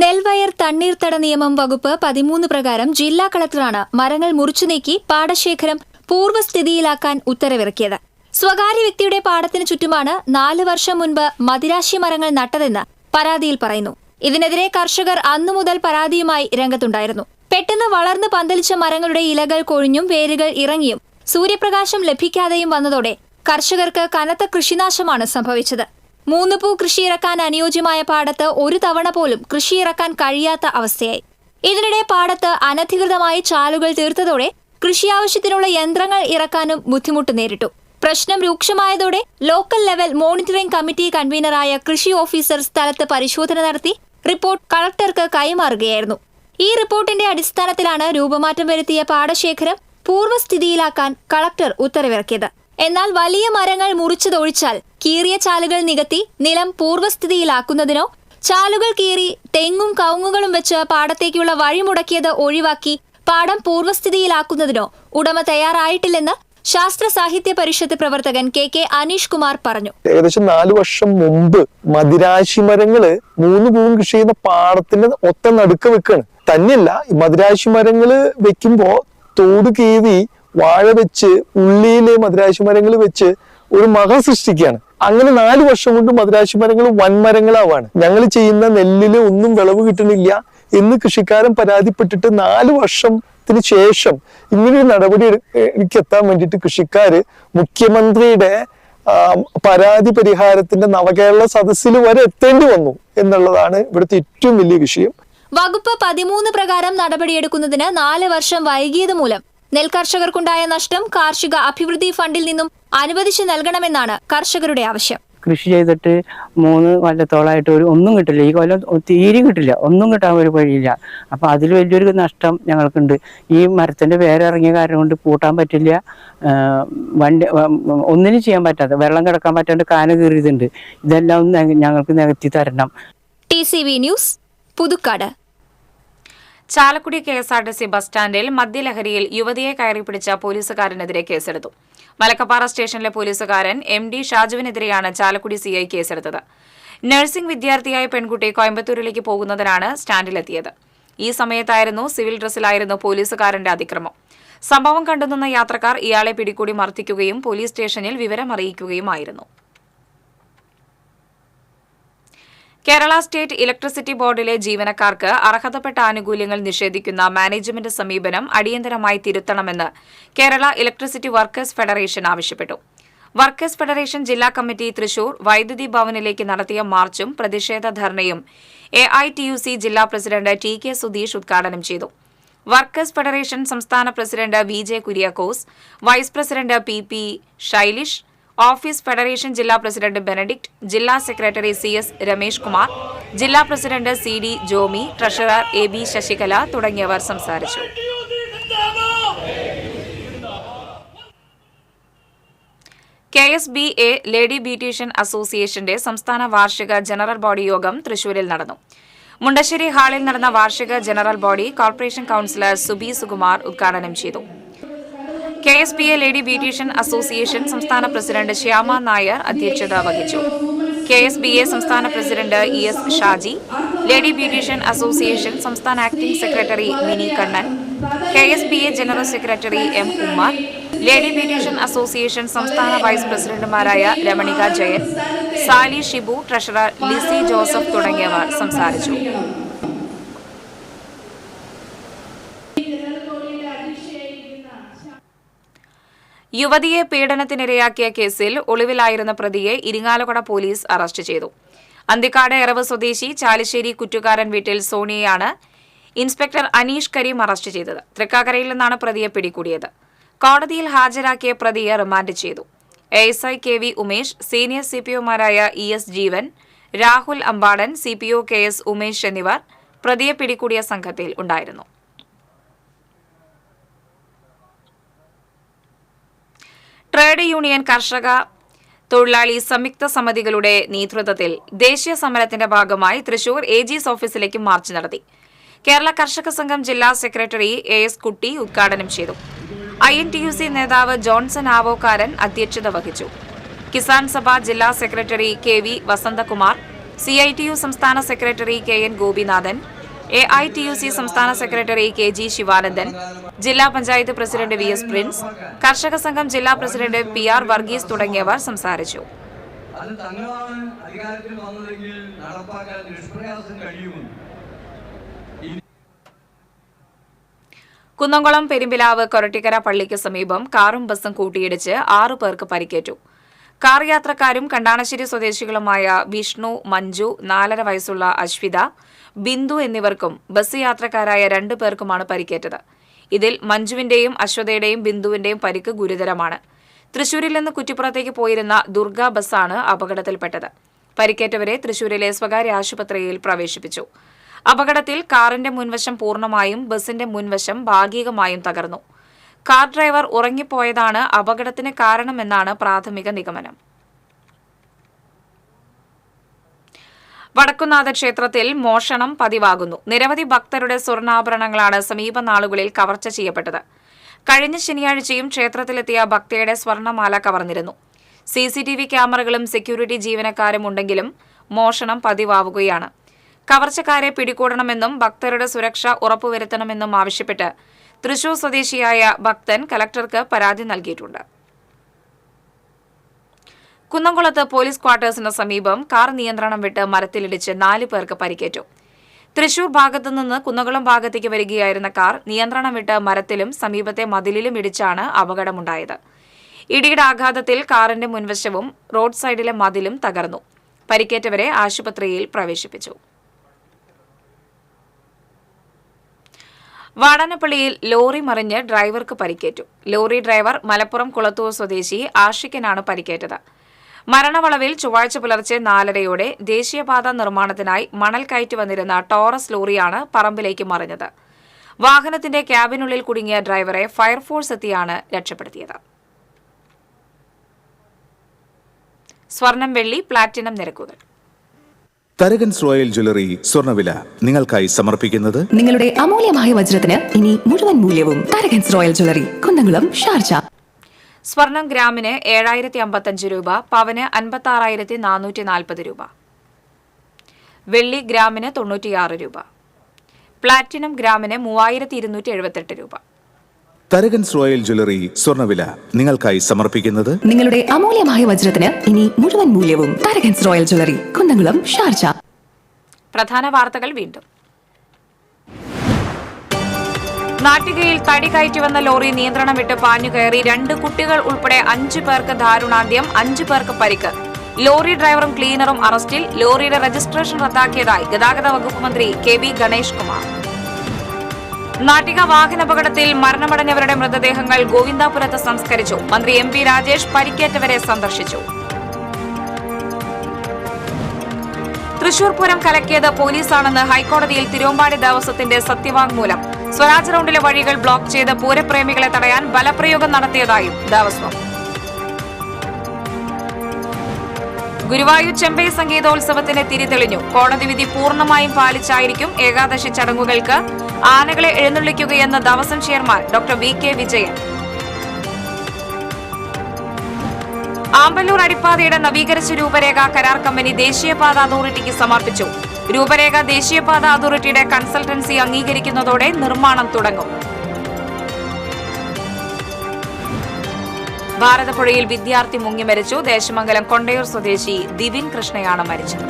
നെൽവയർ തണ്ണീർത്തട നിയമം വകുപ്പ് 13 പ്രകാരം ജില്ലാ കളക്ടറാണ് മരങ്ങൾ മുറിച്ചു നീക്കി പാടശേഖരം പൂർവ്വസ്ഥിതിയിലാക്കാൻ ഉത്തരവിറക്കിയത്. സ്വകാര്യ വ്യക്തിയുടെ പാടത്തിന് ചുറ്റുമാണ് 4 വർഷം മുൻപ് മദിരാശി മരങ്ങൾ നട്ടതെന്ന് പരാതിയിൽ പറയുന്നു. ഇതിനെതിരെ കർഷകർ അന്നു മുതൽ പരാതിയുമായി രംഗത്തുണ്ടായിരുന്നു. പെട്ടെന്ന് വളർന്ന് പന്തലിച്ച മരങ്ങളുടെ ഇലകൾ കൊഴിഞ്ഞും വേരുകൾ ഇറങ്ങിയും സൂര്യപ്രകാശം ലഭിക്കാതെയും വന്നതോടെ കർഷകർക്ക് കനത്ത കൃഷിനാശമാണ് സംഭവിച്ചത്. 3 പൂ കൃഷിയിറക്കാൻ അനുയോജ്യമായ പാടത്ത് ഒരു തവണ പോലും കൃഷിയിറക്കാൻ കഴിയാത്ത അവസ്ഥയായി. ഇതിനിടെ പാടത്ത് അനധികൃതമായി ചാലുകൾ തീർത്തതോടെ കൃഷിയാവശ്യത്തിനുള്ള യന്ത്രങ്ങൾ ഇറക്കാനും ബുദ്ധിമുട്ട് നേരിട്ടു. പ്രശ്നം രൂക്ഷമായതോടെ ലോക്കൽ ലെവൽ മോണിറ്ററിംഗ് കമ്മിറ്റി കൺവീനറായ കൃഷി ഓഫീസർ സ്ഥലത്ത് പരിശോധന നടത്തി റിപ്പോർട്ട് കളക്ടർക്ക് കൈമാറുകയായിരുന്നു. ഈ റിപ്പോർട്ടിന്റെ അടിസ്ഥാനത്തിലാണ് രൂപമാറ്റം വരുത്തിയ പാടശേഖരം പൂർവ്വസ്ഥിതിയിലാക്കാൻ കളക്ടർ ഉത്തരവിറക്കിയത്. എന്നാൽ വലിയ മരങ്ങൾ മുറിച്ചതൊഴിച്ചാൽ കീറിയ ചാലുകൾ നികത്തി നിലം പൂർവ്വസ്ഥിതിയിലാക്കുന്നതിനോ ചാലുകൾ കീറി തെങ്ങും കവുങ്ങുകളും വെച്ച് പാടത്തേക്കുള്ള വഴി മുടക്കിയത് ഒഴിവാക്കി പാടം പൂർവ്വസ്ഥിതിയിലാക്കുന്നതിനോ ഉടമ തയ്യാറായിട്ടില്ലെന്ന് ശാസ്ത്ര സാഹിത്യ പരിഷത്ത് പ്രവർത്തകൻ KK അനീഷ് കുമാർ പറഞ്ഞു. ഏകദേശം 4 വർഷം മുമ്പ് മദിരാശി മരങ്ങള് 3 പൂവും കൃഷി ചെയ്യുന്ന പാടത്തിന്റെ ഒത്ത നടുക്ക് വെക്കാണ്. തന്നെയല്ല, മദിരാശി മരങ്ങള് വെക്കുമ്പോ തോട് കീറി വാഴ വെച്ച് ഉള്ളിയിലെ മദിരാശി മരങ്ങൾ വെച്ച് ഒരു മക സൃഷ്ടിക്കുകയാണ്. അങ്ങനെ 4 വർഷം കൊണ്ട് മദിരാശി മരങ്ങൾ വൻമരങ്ങളാവാണ്. ഞങ്ങൾ ചെയ്യുന്ന നെല്ലില് ഒന്നും വിളവ് കിട്ടണില്ല എന്ന് കൃഷിക്കാരൻ പരാതിപ്പെട്ടിട്ട് 4 വർഷത്തിന് ശേഷം ഇങ്ങനൊരു നടപടി എത്താൻ വേണ്ടിയിട്ട് കൃഷിക്കാര് മുഖ്യമന്ത്രിയുടെ പരാതി പരിഹാരത്തിന്റെ നവകേരള സദസ്സിൽ വരെ എത്തേണ്ടി വന്നു എന്നുള്ളതാണ് ഇവിടുത്തെ ഏറ്റവും വലിയ വിഷയം. വകുപ്പ് 13 പ്രകാരം നടപടിയെടുക്കുന്നതിന് 4 വർഷം വൈകിയത് മൂലം നെൽകർഷകർക്കുണ്ടായ നഷ്ടം കാർഷിക അഭിവൃദ്ധി ഫണ്ടിൽ നിന്നും അനുവദിച്ചു നൽകണമെന്നാണ് കർഷകരുടെ ആവശ്യം. കൃഷി ചെയ്തിട്ട് 3 കൊല്ലത്തോളമായിട്ട് ഒന്നും കിട്ടില്ല. ഈ കൊല്ലം തീരെയും കിട്ടില്ല, ഒന്നും കിട്ടാൻ ഒരു വഴിയില്ല. അപ്പം അതിൽ വലിയൊരു നഷ്ടം ഞങ്ങൾക്കുണ്ട്. ഈ മരത്തിൻ്റെ വേരിറങ്ങിയ കാരണം കൊണ്ട് പൂട്ടാൻ പറ്റില്ല, വണ്ടി ഒന്നിനും ചെയ്യാൻ പറ്റാതെ വെള്ളം കിടക്കാൻ പറ്റാണ്ട് കാന കീറിയതുണ്ട്. ഇതെല്ലാം ഒന്ന് ഞങ്ങൾക്ക് നികത്തി തരണം. TCV news, Puthukkad. Chalakudy KSRTC bus സ്റ്റാൻഡിൽ മദ്യലഹരിയിൽ യുവതിയെ കയറിപ്പിടിച്ച പോലീസുകാരനെതിരെ കേസെടുത്തു. മലക്കപ്പാറ സ്റ്റേഷനിലെ പോലീസുകാരൻ MD ഷാജുവിനെതിരെയാണ് ചാലക്കുടി CI കേസെടുത്തത്. നഴ്സിംഗ് വിദ്യാർത്ഥിയായ പെൺകുട്ടി കോയമ്പത്തൂരിലേക്ക് പോകുന്നതിനാണ് സ്റ്റാൻഡിലെത്തിയത്. ഈ സമയത്തായിരുന്നു സിവിൽ ഡ്രസ്സിലായിരുന്നു പോലീസുകാരന്റെ അതിക്രമം. സംഭവം കണ്ടുനിന്ന യാത്രക്കാർ ഇയാളെ പിടികൂടി മർദ്ദിക്കുകയും പോലീസ് സ്റ്റേഷനിൽ വിവരമറിയിക്കുകയുമായിരുന്നു. കേരള സ്റ്റേറ്റ് ഇലക്ട്രിസിറ്റി ബോർഡിലെ ജീവനക്കാർക്ക് അർഹതപ്പെട്ട ആനുകൂല്യങ്ങൾ നിഷേധിക്കുന്ന മാനേജ്മെന്റ് സമീപനം അടിയന്തരമായി തിരുത്തണമെന്ന് കേരള ഇലക്ട്രിസിറ്റി വർക്കേഴ്സ് ഫെഡറേഷൻ ആവശ്യപ്പെട്ടു. വർക്കേഴ്സ് ഫെഡറേഷൻ ജില്ലാ കമ്മിറ്റി തൃശൂർ വൈദ്യുതി ഭവനിലേക്ക് നടത്തിയ മാർച്ചും പ്രതിഷേധ ധർണയും AITUC ജില്ലാ പ്രസിഡന്റ് TK സുധീഷ് ഉദ്ഘാടനം ചെയ്തു. വർക്കേഴ്സ് ഫെഡറേഷൻ സംസ്ഥാന president VJ Kuriakose, vice president PP Shailish, office federation ജില്ലാ പ്രസിഡന്റ് ബെനഡിക്ട്, ജില്ലാ സെക്രട്ടറി CS രമേഷ് കുമാർ, ജില്ലാ president CD Jomy, treasurer AB Sasikala തുടങ്ങിയവർ സംസാരിച്ചു. KSBA ലേഡി ബ്യൂട്ടീഷ്യൻ അസോസിയേഷന്റെ സംസ്ഥാന വാർഷിക ജനറൽ ബോഡി യോഗം തൃശൂരിൽ നടന്നു. മുണ്ടശ്ശേരി ഹാളിൽ നടന്ന വാർഷിക general body corporation councillor Subi Sukumar ഉദ്ഘാടനം ചെയ്തു. KSBA ലേഡി ബ്യൂട്ടീഷ്യൻ അസോസിയേഷൻ സംസ്ഥാന പ്രസിഡന്റ് ശ്യാമ നായർ അധ്യക്ഷത വഹിച്ചു. KSBA സംസ്ഥാന president ES Shaji, lady beautician association സംസ്ഥാന acting secretary Mini Kannan, KSBA general secretary M Ummer, lady beautician association സംസ്ഥാന വൈസ് പ്രസിഡന്റുമാരായ രമണിക ജയൻ, സാലി ഷിബു, ട്രഷറർ ലിസി ജോസഫ് തുടങ്ങിയവർ സംസാരിച്ചു. യുവതിയെ പീഡനത്തിനിരയാക്കിയ കേസിൽ ഒളിവിലായിരുന്ന പ്രതിയെ ഇരിങ്ങാലക്കുട പോലീസ് അറസ്റ്റ് ചെയ്തു. അന്തിക്കാട് എറവ് സ്വദേശി ചാലിശ്ശേരി കുറ്റുകാരൻ വീട്ടിൽ സോണിയെയാണ് ഇൻസ്പെക്ടർ അനീഷ് കരീം അറസ്റ്റ് ചെയ്തത്. തൃക്കാക്കരയിൽ നിന്നാണ് പ്രതിയെ പിടികൂടിയത്. കോടതിയിൽ ഹാജരാക്കിയ പ്രതിയെ റിമാൻഡ് ചെയ്തു. ASI KV ഉമേഷ്, സീനിയർ CPOമാരായ ES Jeevan, Rahul Ambadan, CPO KS Umesh എന്നിവർ പ്രതിയെ പിടികൂടിയ സംഘത്തിൽ ഉണ്ടായിരുന്നു. ട്രേഡ് യൂണിയൻ, കർഷക, തൊഴിലാളി സംയുക്ത സമിതികളുടെ നേതൃത്വത്തിൽ ദേശീയ സമരത്തിന്റെ ഭാഗമായി തൃശൂർ AG's ഓഫീസിലേക്ക് മാർച്ച് നടത്തി. കേരള കർഷക സംഘം ജില്ലാ സെക്രട്ടറി AS കുട്ടി ഉദ്ഘാടനം ചെയ്തു. INTUC നേതാവ് ജോൺസൺ ആവോക്കാരൻ അധ്യക്ഷത വഹിച്ചു. കിസാൻ സഭ ജില്ലാ സെക്രട്ടറി KV വസന്തകുമാർ, CITU സംസ്ഥാന സെക്രട്ടറി KN ഗോപിനാഥൻ, AITUC സംസ്ഥാന സെക്രട്ടറി KG ശിവാനന്ദൻ, ജില്ലാ പഞ്ചായത്ത് പ്രസിഡന്റ് VS പ്രിൻസ്, കർഷക സംഘം ജില്ലാ പ്രസിഡന്റ് PR വർഗീസ് തുടങ്ങിയവർ സംസാരിച്ചു. കുന്നംകുളം പെരുമ്പിലാവ് കൊരട്ടിക്കര പള്ളിക്ക് സമീപം കാറും ബസും കൂട്ടിയിടിച്ച് 6 പേർക്ക് പരിക്കേറ്റു. കാർ യാത്രക്കാരും കണ്ടാണശ്ശേരി സ്വദേശികളുമായ വിഷ്ണു, മഞ്ജു, 4.5 വയസ്സുള്ള അശ്വിത, ബിന്ദു എന്നിവർക്കും ബസ് യാത്രക്കാരായ 2 പേർക്കുമാണ് പരിക്കേറ്റത്. ഇതിൽ മഞ്ജുവിന്റെയും അശ്വതയുടെയും ബിന്ദുവിന്റെയും പരിക്ക് ഗുരുതരമാണ്. തൃശൂരിൽ നിന്ന് കുറ്റിപ്പുറത്തേക്ക് പോയിരുന്ന ദുർഗ ബസ്സാണ് അപകടത്തിൽപ്പെട്ടത്. പരിക്കേറ്റവരെ തൃശൂരിലെ സ്വകാര്യ ആശുപത്രിയിൽ പ്രവേശിപ്പിച്ചു. അപകടത്തിൽ കാറിന്റെ മുൻവശം പൂർണ്ണമായും ബസിന്റെ മുൻവശം ഭാഗികമായും തകർന്നു. കാർ ഡ്രൈവർ ഉറങ്ങിപ്പോയതാണ് അപകടത്തിന് കാരണമെന്നാണ് പ്രാഥമിക നിഗമനം. വടക്കുന്നാഥ ക്ഷേത്രത്തിൽ മോഷണം പതിവാകുന്നു. നിരവധി ഭക്തരുടെ സ്വർണ്ണാഭരണങ്ങളാണ് സമീപ നാളുകളിൽ കവർച്ച ചെയ്യപ്പെട്ടത്. കഴിഞ്ഞ ശനിയാഴ്ചയും ക്ഷേത്രത്തിലെത്തിയ ഭക്തയുടെ സ്വർണ്ണമാല കവർന്നിരുന്നു. CCTV ക്യാമറകളും സെക്യൂരിറ്റി ജീവനക്കാരും ഉണ്ടെങ്കിലും മോഷണം പതിവാവുകയാണ്. കവർച്ചക്കാരെ പിടികൂടണമെന്നും ഭക്തരുടെ സുരക്ഷ ഉറപ്പുവരുത്തണമെന്നും ആവശ്യപ്പെട്ട് തൃശൂർ സ്വദേശിയായ ഭക്തൻ കലക്ടർക്ക് പരാതി നൽകിയിട്ടുണ്ട്. കുന്നംകുളത്ത് പോലീസ് ക്വാർട്ടേഴ്സിന് സമീപം കാർ നിയന്ത്രണം വിട്ട് മരത്തിലിടിച്ച് 4 പേർക്ക് പരിക്കേറ്റു. തൃശൂർ ഭാഗത്തുനിന്ന് കുന്നംകുളം ഭാഗത്തേക്ക് വരികയായിരുന്ന കാർ നിയന്ത്രണം വിട്ട് മരത്തിലും സമീപത്തെ മതിലിലും ഇടിച്ചാണ് അപകടമുണ്ടായത്. ഇടിയുടെ ആഘാതത്തിൽ കാറിന്റെ മുൻവശവും റോഡ് സൈഡിലെ മതിലും തകർന്നു. പരിക്കേറ്റവരെ ആശുപത്രിയിൽ പ്രവേശിപ്പിച്ചു. വാടാനപ്പള്ളിയിൽ ലോറി മറിഞ്ഞ് ഡ്രൈവർക്ക് പരിക്കേറ്റു. ലോറി ഡ്രൈവർ മലപ്പുറം കുളത്തൂർ സ്വദേശി ആഷിഖിനാണ് പരിക്കേറ്റത്. മരണവളവിൽ ചൊവ്വാഴ്ച പുലർച്ചെ 4:30 ദേശീയപാത നിർമ്മാണത്തിനായി മണൽ കയറ്റി വന്നിരുന്ന ടോറസ് ലോറിയാണ് പറമ്പിലേക്ക് മറിഞ്ഞത്. വാഹനത്തിന്റെ ക്യാബിനുള്ളിൽ കുടുങ്ങിയ ഡ്രൈവറെ ഫയർഫോഴ്സ് എത്തിയാണ് രക്ഷപ്പെടുത്തിയത്. സ്വർണം, വെള്ളി, പ്ലാറ്റിനം നിരക്കുകൾ. തരകൻസ് റോയൽ ജ്വല്ലറി സ്വർണ്ണവില നിങ്ങൾക്കായി സമർപ്പിക്കുന്നത് നിങ്ങളുടെ അമൂല്യമായ വജ്രത്തിന് ഇനി മുഴുവൻ മൂല്യവും Tharakans royal jewellery, Kunnamkulam, Sharjah. സ്വർണം ഗ്രാമിന് 7055 രൂപ, പവന് 56,440 രൂപ. വെള്ളി ഗ്രാമിന് 96 രൂപ. പ്ലാറ്റിനം ഗ്രാമിന് 3278 രൂപ. തരകൻസ് റോയൽ ജ്വല്ലറി സ്വർണ്ണവില നിങ്ങൾക്കായി സമർപ്പിക്കുന്നത് നിങ്ങളുടെ അമൂല്യമായ വജ്രത്തിന് ഇനി മുഴുവൻ മൂല്യവും Tharakans royal jewellery, Kunnamkulam, Sharjah. പ്രധാന വാർത്തകൾ വീണ്ടും. നാട്ടികയിൽ തടി കയറ്റിവന്ന ലോറി നിയന്ത്രണം വിട്ട് പാഞ്ഞുകയറി 2 കുട്ടികൾ ഉൾപ്പെടെ 5 പേർക്ക് ദാരുണാന്ത്യം, 5 പേർക്ക് പരിക്ക്. ലോറി ഡ്രൈവറും ക്ലീനറും അറസ്റ്റിൽ. ലോറിയുടെ രജിസ്ട്രേഷൻ റദ്ദാക്കിയതായി ഗതാഗത വകുപ്പ് മന്ത്രി KV ഗണേഷ് കുമാർ. നാട്ടിക വാഹനാപകടത്തിൽ മരണമടഞ്ഞവരുടെ മൃതദേഹങ്ങൾ ഗോവിന്ദാപുരത്ത് സംസ്കരിച്ചു. മന്ത്രി MP രാജേഷ് പരിക്കേറ്റവരെ സന്ദർശിച്ചു. തൃശൂർ പൂരം കലക്കിയത് പോലീസാണെന്ന് ഹൈക്കോടതിയിൽ തിരുവമ്പാടി ദേവസ്വത്തിന്റെ സത്യവാങ്മൂലം. സ്വരാജ് റൌണ്ടിലെ വഴികൾ ബ്ലോക്ക് ചെയ്ത് പൂരപ്രേമികളെ തടയാൻ ബലപ്രയോഗം നടത്തിയതായും ദേവസ്വം. ഗുരുവായൂർ ചെമ്പൈ സംഗീതോത്സവത്തിന് തിരിതെളിഞ്ഞു. കോടതി വിധി പൂർണ്ണമായും പാലിച്ചായിരിക്കും ഏകാദശി ചടങ്ങുകൾക്ക് ആനകളെ എഴുന്നള്ളിക്കുകയെന്ന് Devaswom chairman doctor VK Vijayan. Amballur അടിപ്പാതയുടെ നവീകരിച്ച രൂപരേഖ കരാർ കമ്പനി ദേശീയപാത അതോറിറ്റിക്ക് സമർപ്പിച്ചു. രൂപരേഖ ദേശീയപാത അതോറിറ്റിയുടെ കൺസൾട്ടൻസി അംഗീകരിക്കുന്നതോടെ നിർമ്മാണം തുടങ്ങും. ഭാരതപ്പുഴയിൽ വിദ്യാർത്ഥി മുങ്ങി മരിച്ചു. ദേശമംഗലം കൊണ്ടയൂർ സ്വദേശി ദിവിൻ കൃഷ്ണയാണ് മരിച്ചത്.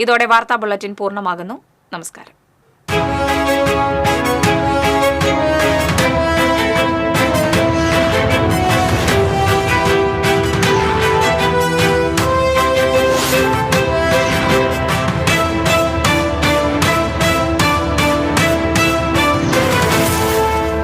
ഇതോടെ വാർത്താ ബുള്ളറ്റിൻ പൂർണ്ണമാകുന്നു. നമസ്കാരം.